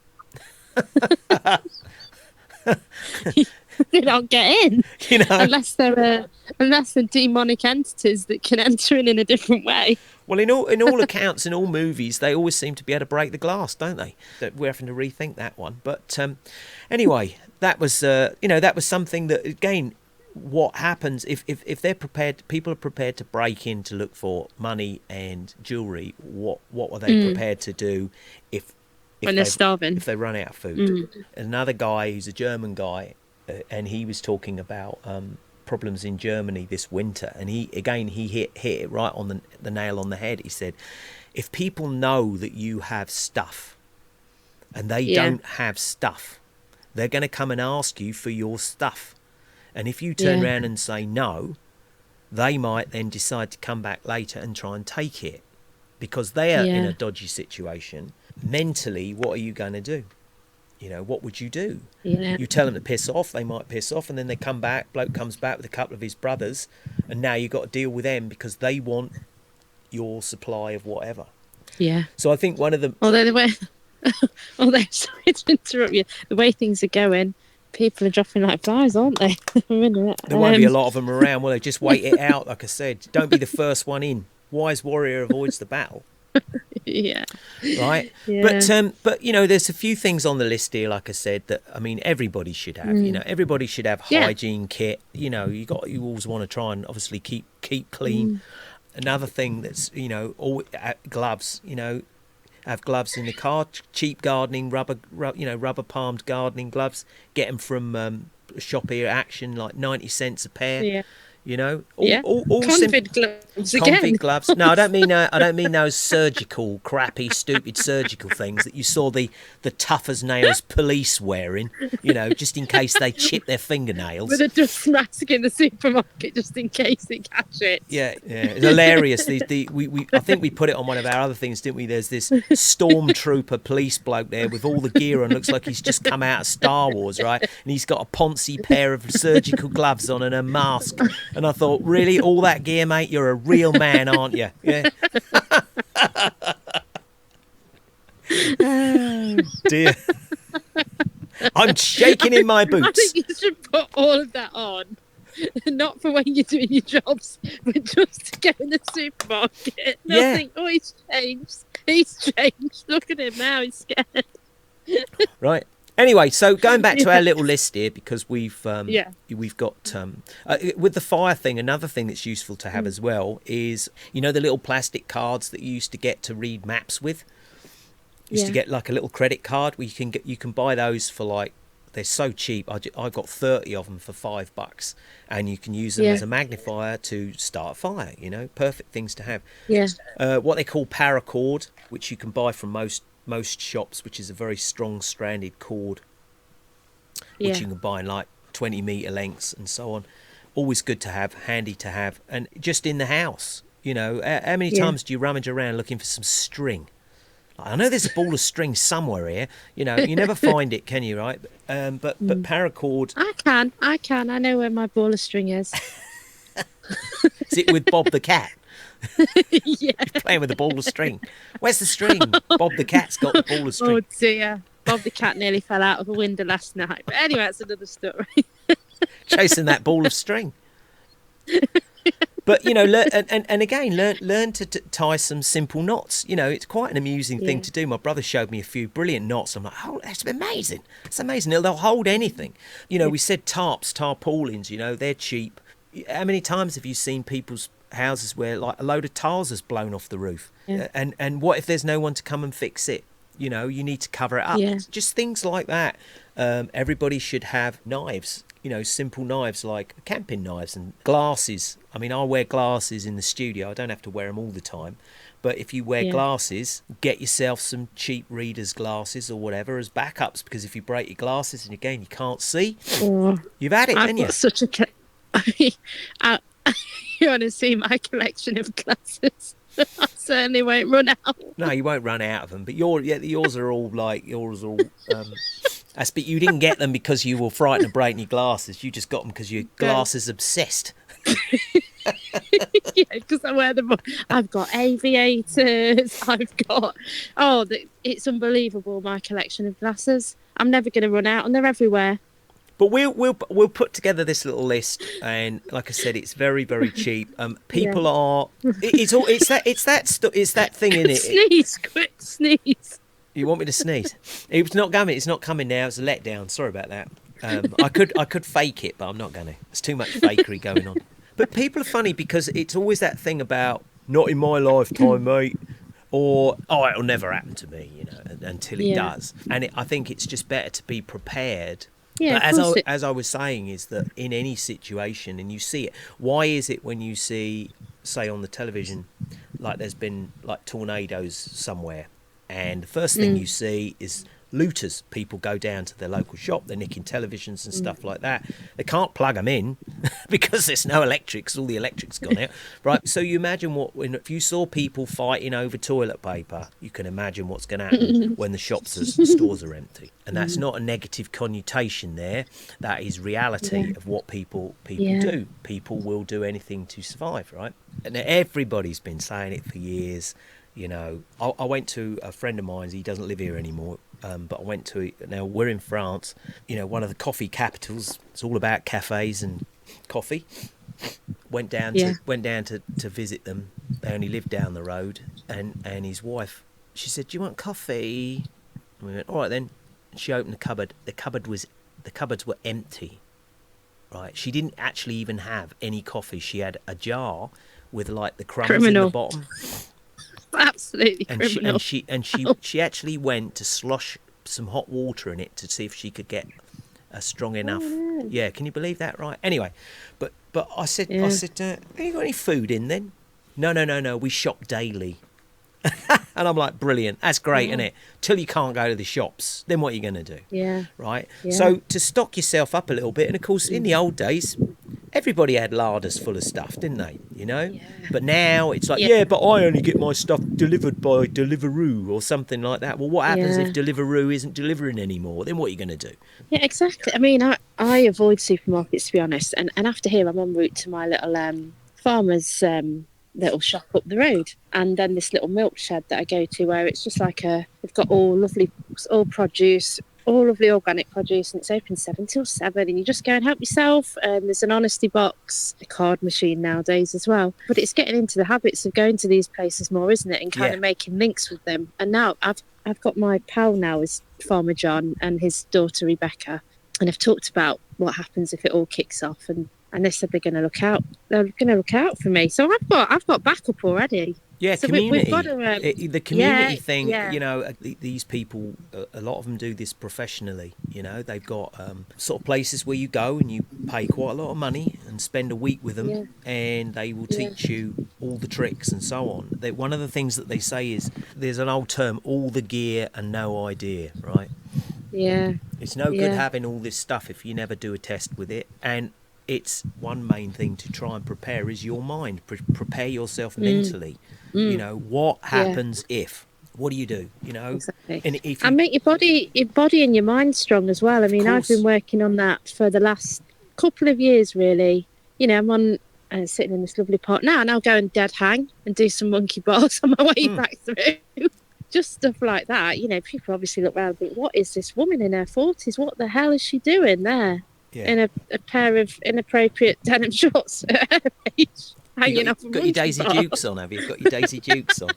They don't get in, unless they're demonic entities that can enter in a different way. Well, in all accounts, in all movies, they always seem to be able to break the glass, don't they? That we're having to rethink that one. But anyway, that was something that, again, what happens if they're prepared, people are prepared to break in to look for money and jewellery. What are they prepared to do if when they're starving, if they run out of food? Another guy who's a German guy, and he was talking about problems in Germany this winter, and he hit it right on the nail on the head. He said, if people know that you have stuff and they don't have stuff, they're going to come and ask you for your stuff. And if you turn around and say no, they might then decide to come back later and try and take it because they are in a dodgy situation. Mentally, what are you going to do? What would you do? Yeah. You tell them to piss off, they might piss off, and then they come back, bloke comes back with a couple of his brothers, and now you've got to deal with them because they want your supply of whatever. Yeah. So I think one of the... Although sorry to interrupt you, the way things are going, people are dropping like flies, aren't they? There won't be a lot of them around, will they? Just wait it out, like I said. Don't be the first one in. Wise warrior avoids the battle. Yeah. Right. Yeah. But there's a few things on the list here, like I said, that everybody should have. Everybody should have hygiene kit. You always want to try and obviously keep clean. Another thing that's gloves. Have gloves in the car. Cheap gardening rubber palmed gardening gloves. Get them from shop here, Action, like 90 cents a pair. Yeah. All Convid gloves again. Convid gloves. No, I don't mean those surgical, crappy, stupid surgical things that you saw the tough as nails police wearing. Just in case they chip their fingernails. With a dust mask in the supermarket, just in case they catch it. Yeah, it's hilarious. I think we put it on one of our other things, didn't we? There's this stormtrooper police bloke there with all the gear on. Looks like he's just come out of Star Wars, right? And he's got a poncy pair of surgical gloves on and a mask. And I thought, really, all that gear, mate? You're a real man, aren't you? Yeah. Oh, dear. I'm shaking in my boots. I think you should put all of that on. Not for when you're doing your jobs, but just to go in the supermarket. And think, oh, he's changed. Look at him now, he's scared. Right. Anyway, so going back to our little list here, because we've got with the fire thing. Another thing that's useful to have as well is the little plastic cards that you used to get to read maps with. To get like a little credit card where you can buy those for like, they're so cheap. I got 30 of them for $5, and you can use them as a magnifier to start a fire. Perfect things to have. Yeah. What they call paracord, which you can buy from most shops, which is a very strong stranded cord, which you can buy in like 20 metre lengths and so on. Always good to have, handy to have, and just in the house. How many times do you rummage around looking for some string? I know there's a ball of string somewhere here. You never find it, can you? Right? But paracord. I can. I know where my ball of string is. Is it with Bob the cat? Yeah. You're playing with a ball of string. Where's the string? Bob the cat's got the ball of string. Oh dear. Bob the cat nearly fell out of a window last night. But anyway, that's another story. Chasing that ball of string. But learn to tie some simple knots. It's quite an amusing thing to do. My brother showed me a few brilliant knots. I'm like, oh, that's amazing. It's amazing. They'll hold anything. We said tarpaulins. They're cheap. How many times have you seen people's houses where like a load of tiles has blown off the roof? And what if there's no one to come and fix it? You need to cover it up. Just things like that. Everybody should have knives. Simple knives like camping knives and glasses. I wear glasses in the studio. I don't have to wear them all the time, But if you wear glasses, get yourself some cheap reader's glasses or whatever as backups, because if you break your glasses and again you can't see, you've had it, haven't you? Such a you want to see my collection of glasses? I certainly won't run out. No, you won't run out of them. But yours are all but you didn't get them because you were frightened of breaking your glasses. You just got them because you're glasses obsessed. Yeah, because I wear them. I've got aviators. I've got it's unbelievable, my collection of glasses. I'm never going to run out, and they're everywhere. But we'll put together this little list, and like I said, it's very, very cheap. People are it's that thing in it. Sneeze, quick sneeze. You want me to sneeze? It's not coming now. It's a letdown. Sorry about that. I could fake it, but I'm not going to. There's too much fakery going on. But people are funny because it's always that thing about not in my lifetime, mate, or it'll never happen to me, until it does. And I think it's just better to be prepared. Yeah, but as I was saying, is that in any situation, and you see it, why is it when you see, say on the television, like there's been like tornadoes somewhere, and the first thing you see is looters. People go down to their local shop, they're nicking televisions and stuff like that. They can't plug them in because there's no electrics, all the electric's gone out, right? So you imagine if you saw people fighting over toilet paper, you can imagine what's going to happen when the shops and stores are empty. And that's not a negative connotation there. That is reality of what people do. People will do anything to survive, right? And everybody's been saying it for years. I went to a friend of mine, he doesn't live here anymore, but I went to, now we're in France, one of the coffee capitals. It's all about cafes and coffee. Went down to visit them. They only lived down the road, and his wife, she said, "Do you want coffee?" And we went, "All right then." And she opened the cupboard. The cupboards were empty. Right? She didn't actually even have any coffee. She had a jar with like the crumbs in the bottom. Absolutely criminal. She actually went to slosh some hot water in it to see if she could get a strong enough. Yeah, can you believe that? Right. Anyway, but I said, have you got any food in then? No. We shop daily. And I'm like, brilliant. That's great, isn't it? Till you can't go to the shops, then what are you going to do? Yeah. Right. Yeah. So to stock yourself up a little bit, and of course, in the old days, everybody had larders full of stuff, didn't they? Yeah. But now it's like, but I only get my stuff delivered by Deliveroo or something like that. Well, what happens if Deliveroo isn't delivering anymore? Then what are you going to do? Yeah, exactly. I mean, I avoid supermarkets, to be honest. And after here, I'm en route to my little farmer's little shop up the road, and then this little milk shed that I go to, where it's just like they've got all produce, all lovely organic produce, and it's open 7 till 7, and you just go and help yourself. And there's an honesty box, a card machine nowadays as well. But it's getting into the habits of going to these places more, isn't it? And kind of making links with them. And now I've got my pal now is Farmer John and his daughter Rebecca, and I've talked about what happens if it all kicks off, and they said they're going to look out. They're going to look out for me. So I've got backup already. Yeah, so community. We've got to, the community thing. These people, a lot of them do this professionally. They've got sort of places where you go and you pay quite a lot of money and spend a week with them, and they will teach you all the tricks and so on. One of the things that they say is there's an old term: all the gear and no idea. Right? Yeah. It's no good having all this stuff if you never do a test with it. And it's one main thing to try and prepare is your mind. Prepare yourself mentally. What happens if? What do you do? Exactly. And make your body and your mind strong as well. I mean, I've been working on that for the last couple of years, really. I'm on sitting in this lovely park now, and I'll go and dead hang and do some monkey bars on my way back through. Just stuff like that. People obviously look around and think, what is this woman in her 40s? What the hell is she doing there? Yeah. In a pair of inappropriate denim shorts at her age, hanging off a got your Daisy Dukes on, have you? Got your Daisy Dukes on?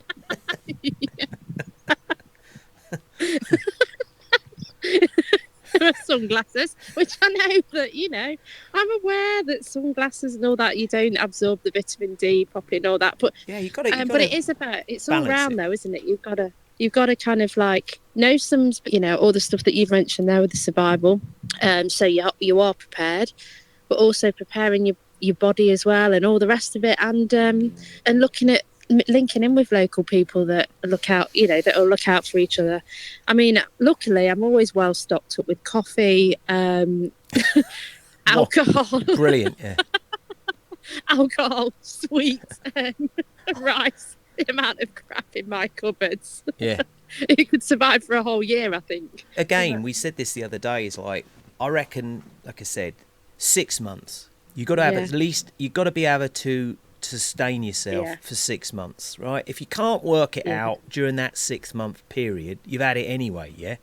Sunglasses, which I know that, I'm aware that sunglasses and all that, you don't absorb the vitamin D properly and all that. But yeah, you got it. But it is it's all round though, isn't it? You've got to kind of like know some, all the stuff that you've mentioned there with the survival. So you are prepared, but also preparing your body as well and all the rest of it, and looking at linking in with local people that look out, that will look out for each other. I mean, luckily, I'm always well stocked up with coffee, alcohol. Brilliant, yeah. Alcohol, sweets, rice. The amount of crap in my cupboards. Yeah. It could survive for a whole year, I think. Again, we said this the other day, is like, I reckon, like I said, 6 months. You've got to have at least, you've got to be able to sustain yourself for 6 months, right? If you can't work it out during that 6-month period, you've had it anyway, yeah?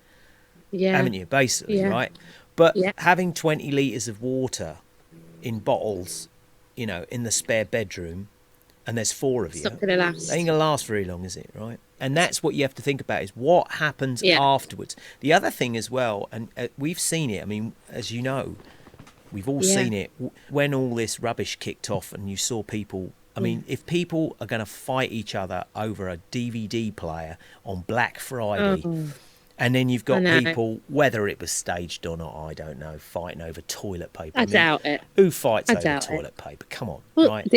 Haven't you, basically, right? But having 20 litres of water in bottles, in the spare bedroom, and there's 4 of you, it's not going to last. It ain't going to last very long, is it, right? And that's what you have to think about, is what happens afterwards. The other thing as well, and we've seen it, I mean, as you know, we've all seen it, when all this rubbish kicked off and you saw people, I mean, if people are going to fight each other over a DVD player on Black Friday, and then you've got people, whether it was staged or not, I don't know, fighting over toilet paper. I doubt it. Who fights over toilet paper? Come on, right?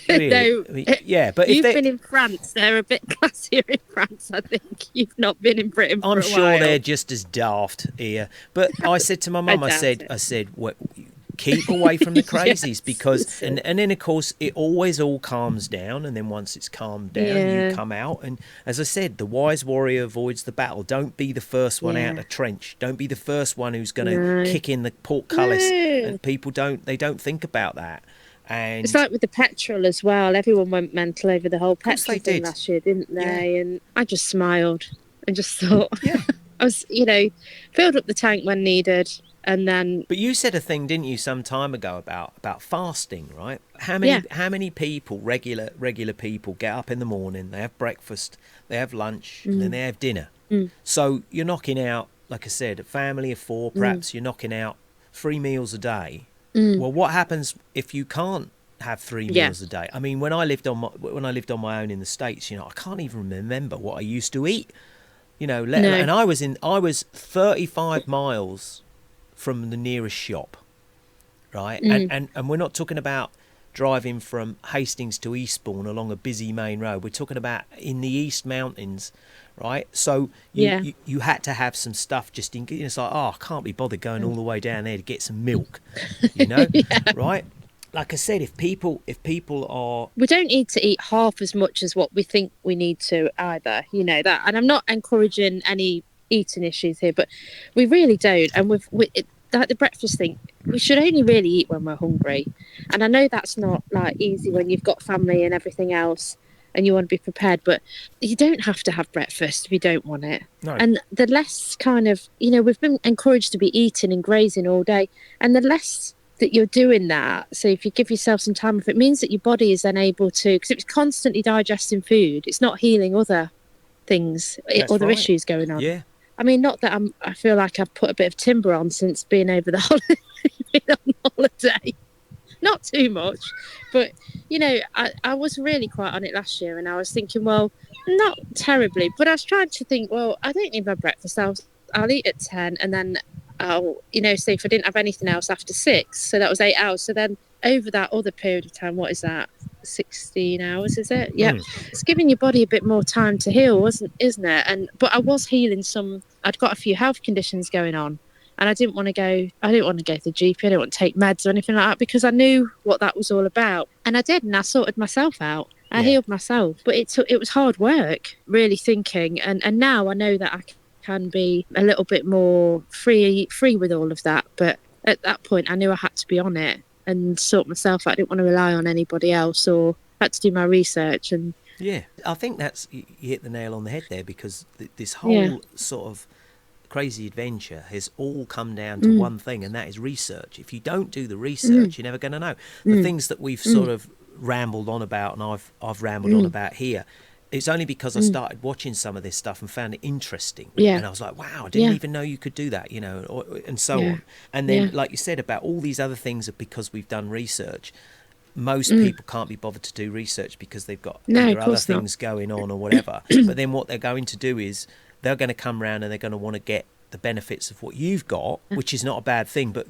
Really, no, I mean, yeah, but you've been in France. They're a bit classier in France, I think. You've not been in Britain for a while. I'm sure they're just as daft here. But I said to my mum, I said, well, keep away from the crazies, because and then of course it always all calms down, and then once it's calmed down you come out, and as I said, the wise warrior avoids the battle. Don't be the first one out of the trench. Don't be the first one who's going to kick in the portcullis. And people don't think about that. And it's like with the petrol as well. Everyone went mental over the whole petrol thing last year, didn't they? And I just smiled and just thought, I was, filled up the tank when needed. And then, but you said a thing, didn't you, some time ago about fasting, right? How many people, regular people, get up in the morning, they have breakfast, they have lunch, and then they have dinner. So you're knocking out, like I said, a family of 4, perhaps you're knocking out 3 meals a day. Well, what happens if you can't have 3 meals a day? I mean, when I lived on my own in the States, I can't even remember what I used to eat. And I was 35 miles from the nearest shop, right? And we're not talking about driving from Hastings to Eastbourne along a busy main road. We're talking about in the East Mountains, right? So you had to have some stuff just in. It's like, I can't be bothered going all the way down there to get some milk, right? Like I said, if people are, we don't need to eat half as much as what we think we need to either. That, and I'm not encouraging any eating issues here, but we really don't. And like the breakfast thing, we should only really eat when we're hungry. And I know that's not like easy when you've got family and everything else and you want to be prepared, but you don't have to have breakfast if you don't want it. No. And the less kind of, we've been encouraged to be eating and grazing all day, and the less that you're doing that, so if you give yourself some time off, it means that your body is then able to, because it's constantly digesting food, it's not healing other things, other issues going on. Yeah. I mean, not that I feel like I've put a bit of timber on since being over the holiday. Not too much. But, I was really quite on it last year, and I was thinking, well, not terribly. But I was trying to think, well, I don't need my breakfast. I'll eat at 10, and then I'll, say if I didn't have anything else after 6. So that was 8 hours. So then over that other period of time, what is that? 16 hours, is it? Yeah. It's giving your body a bit more time to heal, isn't it? But I was healing I'd got a few health conditions going on, and I didn't want to go to the GP. I didn't want to take meds or anything like that, because I knew what that was all about. And I did, and I sorted myself out. I healed myself. But it was hard work, really thinking. And now I know that I can be a little bit more free with all of that. But at that point, I knew I had to be on it and sort myself out. I didn't want to rely on anybody else, or had to do my research. And I think you hit the nail on the head there, because this whole sort of crazy adventure has all come down to one thing, and that is research. If you don't do the research, you're never going to know. The things that we've sort of rambled on about, and I've rambled on about here, it's only because I started watching some of this stuff and found it interesting. And I was like, wow, I didn't even know you could do that, and so on. And then, like you said, about all these other things, because we've done research, most people can't be bothered to do research because they've got other things going on or whatever. But then what they're going to do is they're going to come around and they're going to want to get the benefits of what you've got, which is not a bad thing, but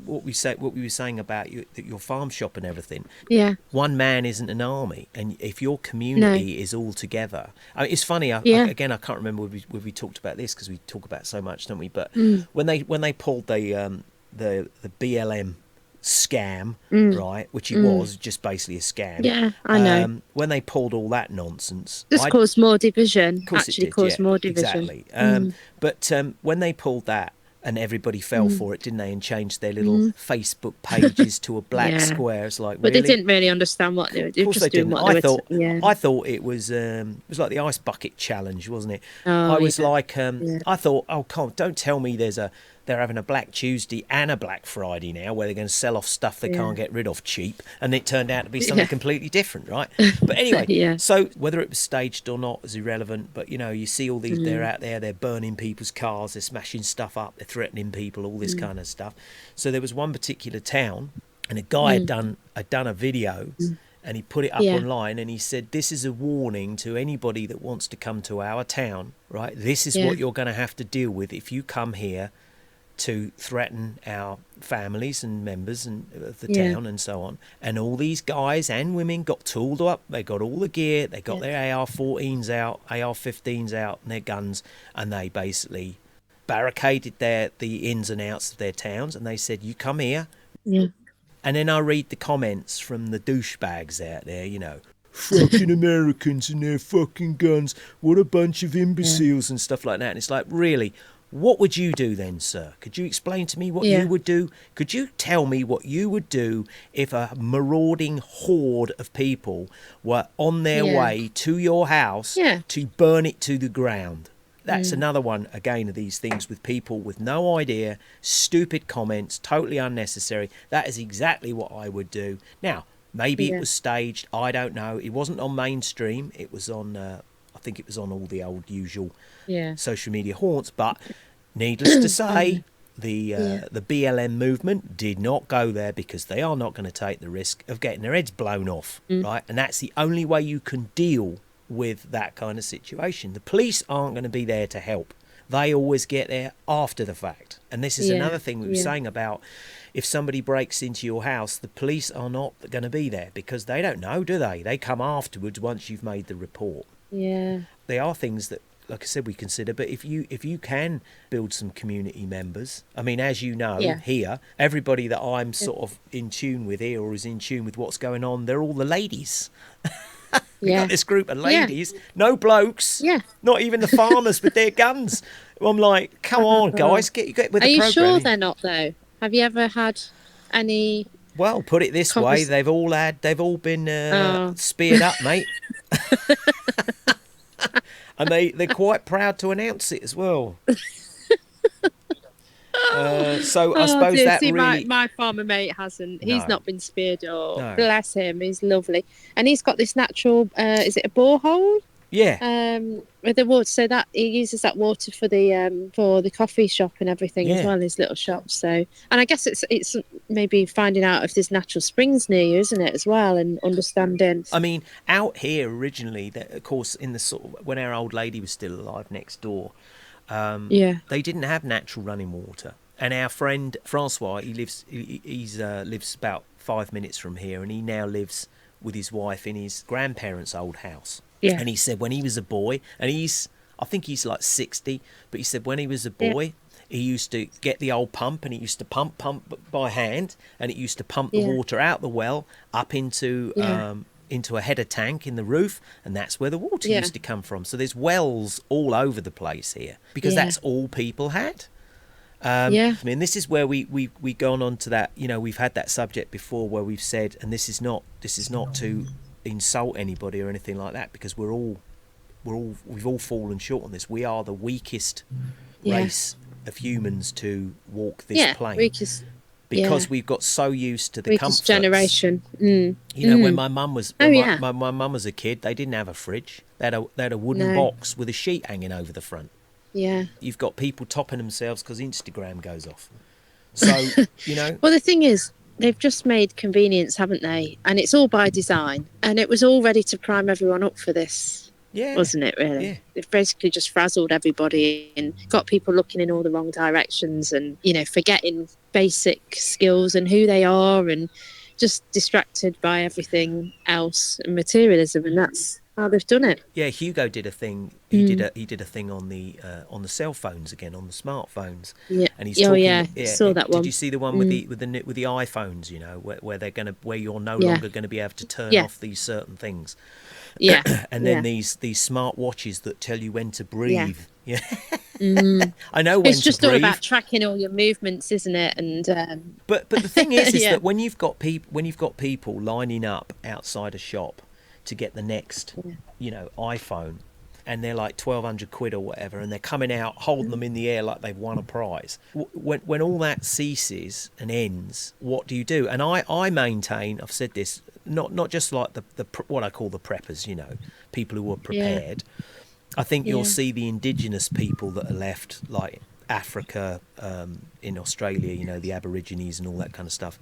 what we were saying about your farm shop and everything. Yeah. One man isn't an army, and if your community is all together, I mean, it's funny. I can't remember whether we talked about this because we talk about so much, don't we? But when they pulled the BLM scam, right, which it was just basically a scam. Yeah, I know. When they pulled all that nonsense, Just caused more division. Of course Actually, it did, caused more division. Exactly. But when they pulled that, and everybody fell for it, didn't they? And changed their little Facebook pages to a black square. It's like, but really? they didn't really understand what they were doing. Of course they didn't. I thought it was like the ice bucket challenge, wasn't it? I was like, I thought, oh, come on, don't tell me they're having a Black Tuesday and a Black Friday now where they're going to sell off stuff they can't get rid of cheap. And it turned out to be something completely different, right? But anyway, so whether it was staged or not is irrelevant. But, you know, you see all these, they're out there, they're burning people's cars, they're smashing stuff up, they're threatening people, all this kind of stuff. So there was one particular town and a guy had done a video and he put it up online and he said, this is a warning to anybody that wants to come to our town, right? This is what you're going to have to deal with if you come here to threaten our families and members of the town and so on. And all these guys and women got tooled up. They got all the gear. They got their AR-14s out, AR-15s out, and their guns. And they basically barricaded the ins and outs of their towns. And they said, you come here. Yeah. And then I read the comments from the douchebags out there, you know, fucking Americans and their fucking guns. What a bunch of imbeciles and stuff like that. And it's like, really? What would you do then, sir? Could you explain to me what you would do? Could you tell me what you would do if a marauding horde of people were on their way to your house to burn it to the ground? That's another one, again, of these things with people with no idea, stupid comments, totally unnecessary. That is exactly what I would do. Now, maybe it was staged. I don't know. It wasn't on mainstream. It was on, I think it was on all the old usual social media haunts, but needless to say, the BLM movement did not go there because they are not going to take the risk of getting their heads blown off, right? And that's the only way you can deal with that kind of situation. The police aren't going to be there to help. They always get there after the fact. And this is another thing we were saying about if somebody breaks into your house, the police are not going to be there because they don't know, do they? They come afterwards once you've made the report. Yeah. There are things that, like I said, we consider, but if you can build some community members, I mean, as you know, here, everybody that I'm sort of in tune with here or is in tune with what's going on, they're all the ladies. We've got this group of ladies, no blokes, not even the farmers with their guns. I'm like, come on, guys, get with the program. Are you sure they're not, though? Have you ever had any... Well, put it this way, they've all been speared up, mate. And they're quite proud to announce it as well. So I suppose that really... my farmer mate hasn't. He's not been speared or... No. Bless him, he's lovely. And he's got this natural... is it a borehole? Yeah. With the water, so that he uses that water for the coffee shop and everything as well, his little shop. So, and I guess it's maybe finding out if there's natural springs near you, isn't it, as well, and understanding. I mean, out here originally, of course, in the sort of, when our old lady was still alive next door, they didn't have natural running water. And our friend Francois, he lives about 5 minutes from here, and he now lives with his wife in his grandparents' old house. Yeah. And he said when he was a boy, and I think he's like 60, but he said when he was a boy, he used to get the old pump and he used to pump by hand, and it used to pump the water out the well up into a header tank in the roof, and that's where the water used to come from. So there's wells all over the place here because that's all people had. I mean, this is where we've gone on to that. You know, we've had that subject before where we've said, and this is not to insult anybody or anything like that, because we've all fallen short on this. We are the weakest race of humans to walk this plane. Because we've got so used to the comforts. Generation. You know, when my mum was my mum was a kid, they didn't have a fridge. They had a wooden box with a sheet hanging over the front. Yeah. You've got people topping themselves because Instagram goes off. So, you know. Well, the thing is, they've just made convenience, haven't they? And it's all by design. And it was all ready to prime everyone up for this. wasn't it, really? Yeah. It basically just frazzled everybody and got people looking in all the wrong directions and, forgetting basic skills and who they are and just distracted by everything else and materialism, and that's how they've done it. Yeah, Hugo did a thing. He did a thing on the cell phones again, on the smartphones. Yeah. And he's talking. Yeah. Saw that one. Did you see the one with the iPhones? Where you're no longer going to be able to turn off these certain things. Yeah. And then these smart watches that tell you when to breathe. Yeah. I know when it's just to breathe. all about tracking all your movements, isn't it? And but the thing is that when you've got people lining up outside a shop to get the next iPhone, and they're like 1,200 quid or whatever, and they're coming out holding them in the air like they've won a prize. When all that ceases and ends, what do you do? And I maintain, I've said this, not just like the what I call the preppers, people who are prepared. I think you'll see the indigenous people that are left, like Africa, in Australia, the Aborigines and all that kind of stuff.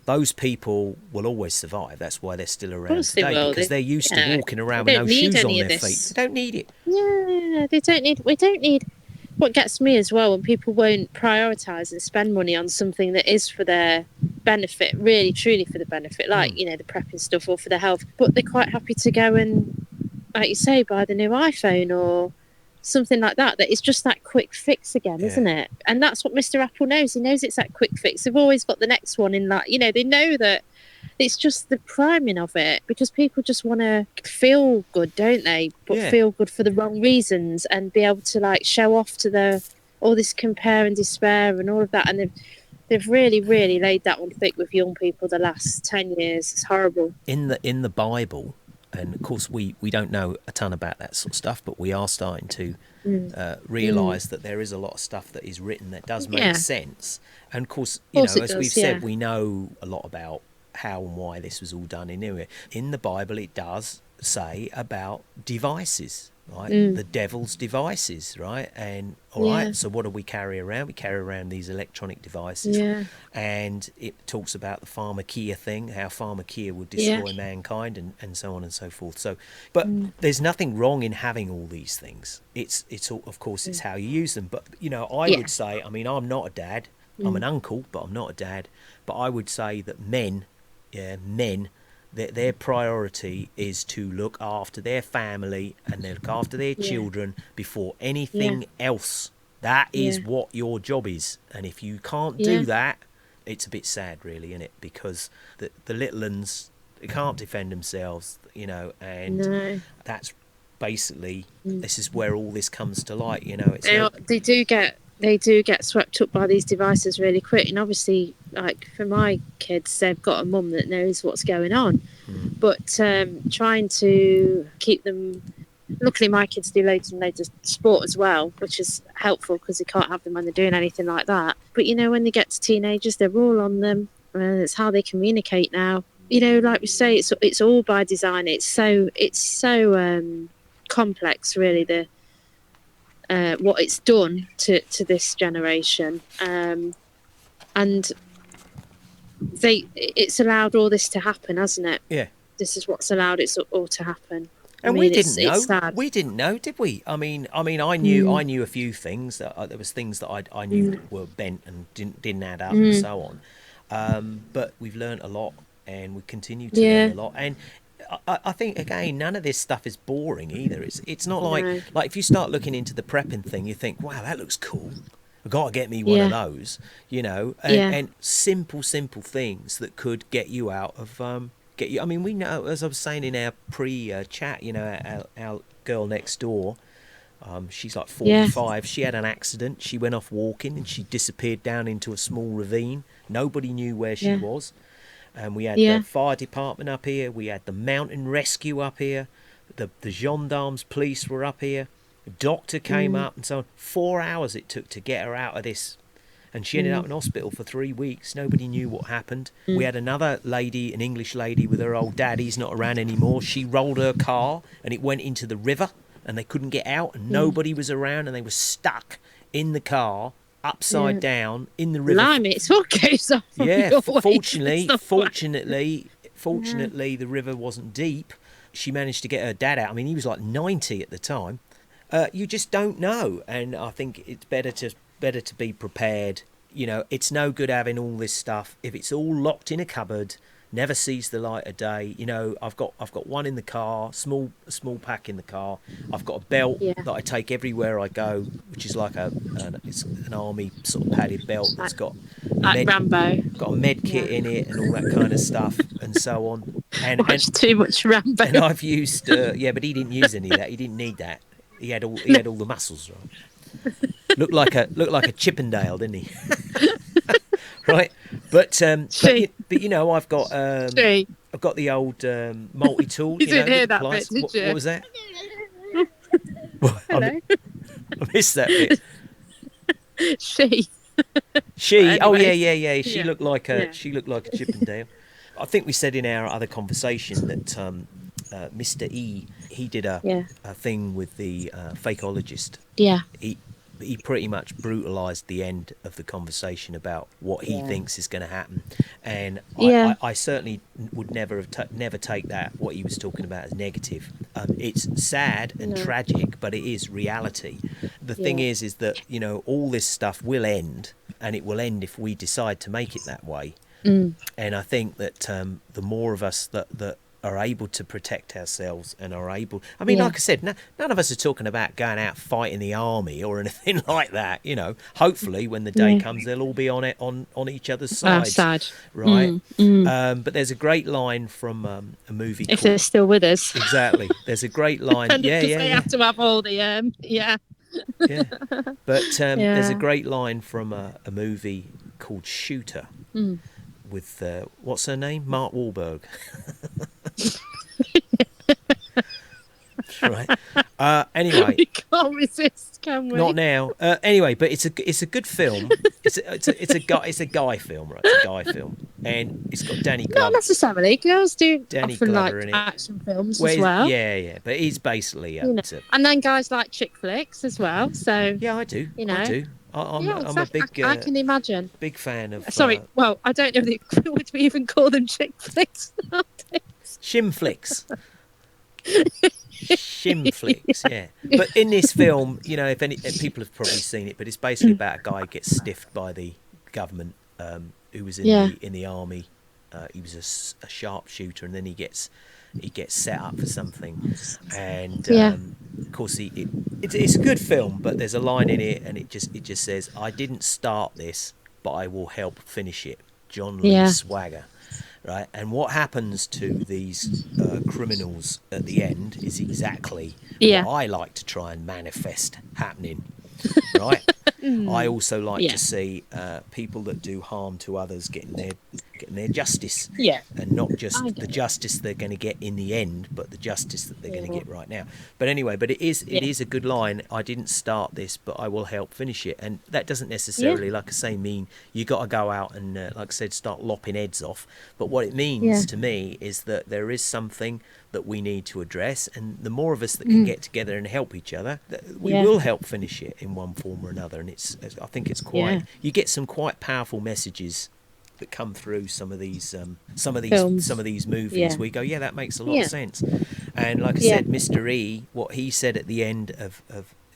Those people will always survive. That's why they're still around today, because they're used to walking around with no shoes on their feet. They don't need it. Yeah, they don't need. We don't need. What gets me as well, when people won't prioritise and spend money on something that is for their benefit, really truly for the benefit, like the prepping stuff or for their health, but they're quite happy to go and, like you say, buy the new iPhone or something like that is just that quick fix again, isn't it? And that's what Mr. Apple knows. He knows it's that quick fix. They've always got the next one in that, they know that it's just the priming of it, because people just want to feel good, don't they? But feel good for the wrong reasons and be able to like show off to all this compare and despair and all of that. And they've really, really laid that one thick with young people the last 10 years. It's horrible. In the Bible, and of course we don't know a ton about that sort of stuff, but we are starting to realise that there is a lot of stuff that is written that does make sense. And of course, as we've said, we know a lot about how and why this was all done. In the Bible, it does say about devices, right? The devil's devices, right? And right, so what do we carry around? We carry around these electronic devices, and it talks about the pharmakia thing, how pharmakia would destroy mankind, and so on and so forth. So, but there's nothing wrong in having all these things. It's all, of course, it's how you use them. But I would say, I mean, I'm not a dad. I'm an uncle, but I'm not a dad. But I would say that men, their priority is to look after their family and they look after their children before anything else. That is what your job is. And if you can't do that, it's a bit sad, really, isn't it? Because the little uns, they can't defend themselves, and that's basically, this is where all this comes to light, They do get swept up by these devices really quick. And obviously, like for my kids, they've got a mum that knows what's going on. But trying to keep them... Luckily, my kids do loads and loads of sport as well, which is helpful because they can't have them when they're doing anything like that. But, when they get to teenagers, they're all on them. It's how they communicate now. Like we say, it's all by design. It's so complex, really, what it's done to this generation, and it's allowed all this to happen, hasn't it? Yeah, this is what's allowed it all to happen. And we didn't know. We didn't know, did we? I mean, I knew a few things. There was things that I knew were bent and didn't add up and so on. But we've learned a lot, and we continue to learn a lot. And I think, again, none of this stuff is boring either. It's not like if you start looking into the prepping thing, you think, wow, that looks cool. I've got to get me one of those, and simple things that could get you out of, I mean, we know, as I was saying in our pre-chat, our girl next door, she's like 45. She had an accident. She went off walking and she disappeared down into a small ravine. Nobody knew where she was. And we had the fire department up here. We had the mountain rescue up here. The gendarmes, police were up here. The doctor came up and so on. 4 hours it took to get her out of this. And she ended up in hospital for 3 weeks. Nobody knew what happened. We had another lady, an English lady with her old dad. He's not around anymore. She rolled her car and it went into the river and they couldn't get out and nobody was around and they were stuck in the car upside down in the river. Blimey, it's what goes on. Yeah, fortunately, the river wasn't deep. she managed to get her dad out. I mean, he was like 90 at the time. You just don't know, and I think it's better to be prepared. You know, it's no good having all this stuff if it's all locked in a cupboard, never sees the light of day. You know, I've got one in the car, a small pack in the car. I've got a belt that I take everywhere I go, which is like it's an army sort of padded belt that's got Rambo, got a med kit in it and all that kind of stuff and so on. And too much Rambo. And I've used but he didn't use any of that. He didn't need that. He had all the muscles, right? Looked like a Chippendale, didn't he? Right, but you know, I've got the old multi-tool. You didn't hear that bit, did you? What was that? Hello. I missed that bit. She. Anyway, oh yeah. She looked like a Chippendale. I think we said in our other conversation that Mr. E, he did a thing with the fakeologist. Yeah. He pretty much brutalised the end of the conversation about what he thinks is going to happen, and I certainly would never take that, what he was talking about, as negative. It's sad and tragic, but it is reality. The thing is that, you know, all this stuff will end, and it will end if we decide to make it that way. And I think that the more of us that are able to protect ourselves and are able, I mean, like I said, none of us are talking about going out fighting the army or anything like that. You know, hopefully when the day comes, they'll all be on each other's sides, right? But there's a great line from a movie. If they're still with us, exactly. There's a great line. They have to have all the But there's a great line from a movie called Shooter. With what's her name? Mark Wahlberg. Right. Anyway, we can't resist, can we? Not now. Anyway, but it's a good film. It's a guy film, right? It's a guy film, and it's got Danny Glover. Not necessarily. Girls do Danny often Glover like action films as well. Yeah. But he's basically and then guys like chick flicks as well. So yeah, I do. You know. I do. I'm a big. I can imagine. Big fan of. Sorry, well, I don't know would we even call them chick flicks nowadays? Shim flicks. Shim flicks, yeah. But in this film, you know, if people have probably seen it, but it's basically about a guy who gets stiffed by the government, who was in the army. He was a sharpshooter, and then he gets set up for something, and of course it's a good film, but there's a line in it, and it just says, "I didn't start this, but I will help finish it." John Lee Swagger, right? And what happens to these criminals at the end is exactly what I like to try and manifest happening, right? I also like to see people that do harm to others getting their justice, and not just the justice they're going to get in the end, but the justice that they're going to get right now. But anyway, it is a good line. I didn't start this, but I will help finish it, and that doesn't necessarily, like I say, mean you got to go out and, like I said, start lopping heads off. But what it means to me is that there is something that we need to address, and the more of us that can get together and help each other, we will help finish it in one form or another. And I think it's quite. You get some quite powerful messages that come through some of these movies. Yeah. We go, that makes a lot of sense. And like I said, Mr. E, what he said at the end of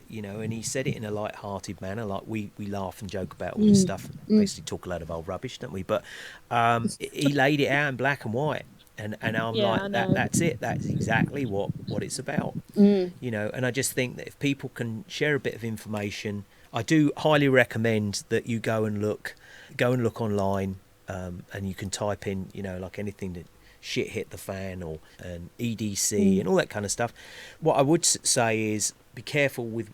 you know, and he said it in a light-hearted manner, like we laugh and joke about all this stuff, basically talk a load of old rubbish, don't we? But he laid it out in black and white. And I'm like, that's it. That's exactly what it's about. You know, and I just think that if people can share a bit of information, I do highly recommend that you go and look online, and you can type in, you know, like anything that shit hit the fan or an EDC and all that kind of stuff. What I would say is be careful with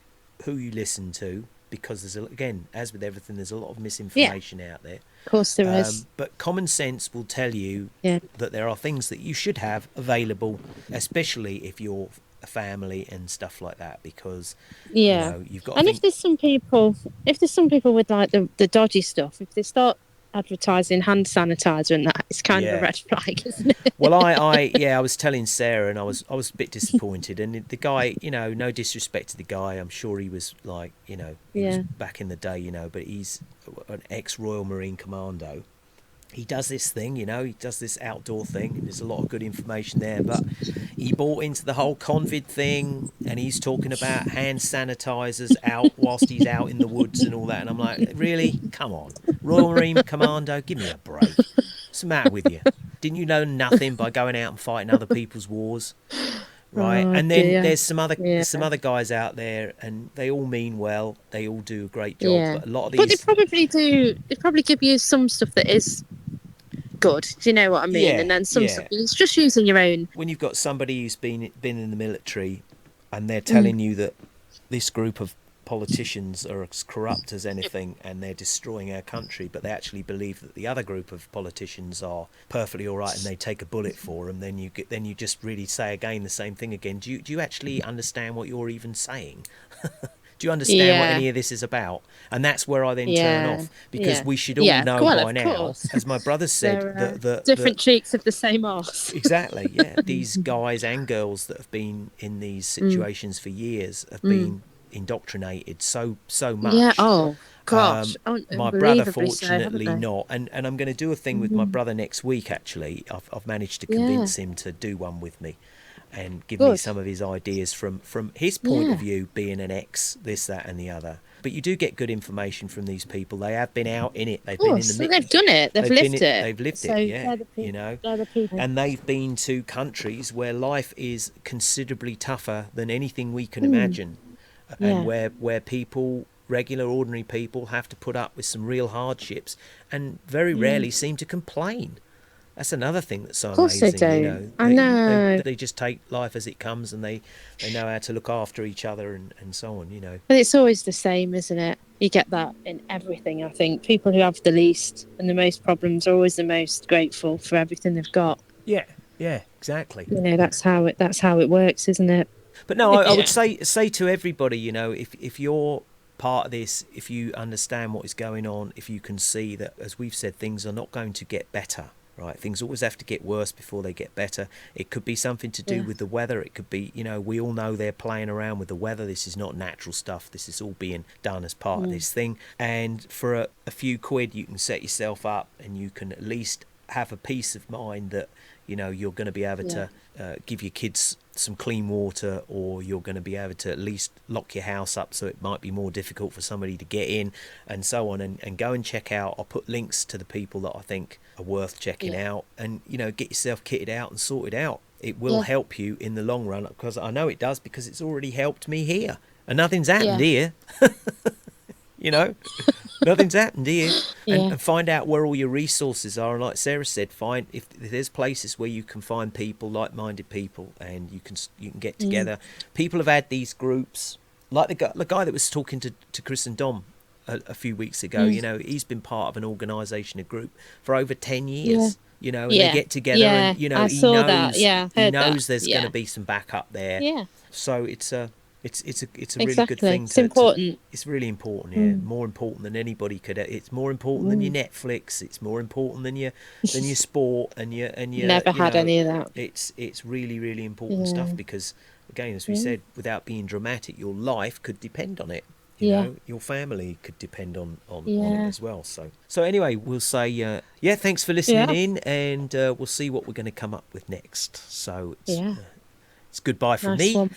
who you listen to, because there's again, as with everything, there's a lot of misinformation out there. Of course there is. But common sense will tell you that there are things that you should have available, especially if you're a family and stuff like that, because you know, you've got. And if there's some people with like the dodgy stuff, if they start advertising hand sanitizer and that, it's kind of a red flag, isn't it? Well, I was telling Sarah, and I was a bit disappointed, and the guy, you know, no disrespect to the guy, I'm sure he was like, you know, he was back in the day, you know, but he's an ex-Royal Marine Commando, he does this thing, he does this outdoor thing, and there's a lot of good information there, but he bought into the whole COVID thing, and he's talking about hand sanitizers out whilst he's out in the woods and all that, and I'm like, really? Come on. Royal Marine Commando, give me a break. What's the matter with you? Didn't you know nothing by going out and fighting other people's wars? Right, Oh, and then dear. there's some other guys out there, and they all mean well. They all do a great job, Yeah. but a lot of these. But they probably do. They probably give you some stuff that is good. Do you know what I mean? Yeah, and then some yeah. stuff it's just using your own. When you've got somebody who's been in the military, and they're telling you that this group of politicians are as corrupt as anything, and they're destroying our country, but they actually believe that the other group of politicians are perfectly all right, and they take a bullet for them, then you just really say again the same thing again. Do you actually understand what you're even saying? Do you understand what any of this is about? And that's where I then turn off, because we should all know by now, as my brother said, the different cheeks of the same arse. Exactly, yeah. These guys and girls that have been in these situations for years have been indoctrinated so much. Yeah. Oh gosh. My brother, fortunately, not. And I'm going to do a thing with my brother next week. Actually, I've managed to convince him to do one with me, and give me some of his ideas from his point of view, being an ex, this, that, and the other. But you do get good information from these people. They have been out in it. They've been in the mix. They've done it. They've lived it. They've lived it. Yeah, they're the people. And they've been to countries where life is considerably tougher than anything we can imagine, and where people, regular ordinary people, have to put up with some real hardships, and very rarely seem to complain. That's another thing that's so amazing. They do. I know. They just take life as it comes, and they know how to look after each other and so on. But it's always the same, isn't it? You get that in everything. I think people who have the least and the most problems are always the most grateful for everything they've got. Yeah, exactly. That's how it works, isn't it? But no, I would say to everybody, if you're part of this, if you understand what is going on, if you can see that, as we've said, things are not going to get better. Right, things always have to get worse before they get better. It could be something to do with the weather. It could be, we all know they're playing around with the weather. This is not natural stuff. This is all being done as part of this thing. And for a few quid, you can set yourself up, and you can at least have a peace of mind that, you're going to be able to give your kids some clean water, or you're going to be able to at least lock your house up so it might be more difficult for somebody to get in, and so on. And go and check out. I'll put links to the people that I think are worth checking out, and get yourself kitted out and sorted out. It will help you in the long run, because I know it does, because it's already helped me here, and nothing's happened here. Nothing's happened here. And find out where all your resources are, and like Sarah said, find if there's places where you can find people, like-minded people, and you can get together. People have had these groups, like the guy that was talking to Chris and Dom a few weeks ago. He's been part of an organisation, a group, for over 10 years. And they get together, and he knows there's going to be some backup there. So it's a really good thing. It's important. It's really important. More important than anybody could. It's more important than your Netflix. It's more important than your sport and your never had any of that. It's really, really important stuff, because again, as we said, without being dramatic, your life could depend on it. Your family could depend on it as well. So anyway, we'll say thanks for listening in, and we'll see what we're going to come up with next. So it's goodbye from me.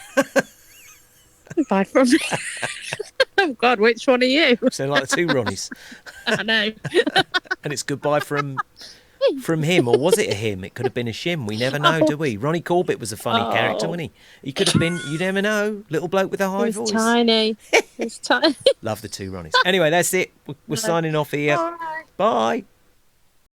Goodbye from me. Oh God, which one are you? Sound like the two Ronnies. I know. And it's goodbye from him, or was it a him? It could have been a shim. We never know, do we? Ronnie Corbett was a funny character, wasn't he? He could have been. You never know. Little bloke with a high voice. Tiny. He's tiny. Love the two Ronnies. Anyway, that's it. We're signing off here. Bye.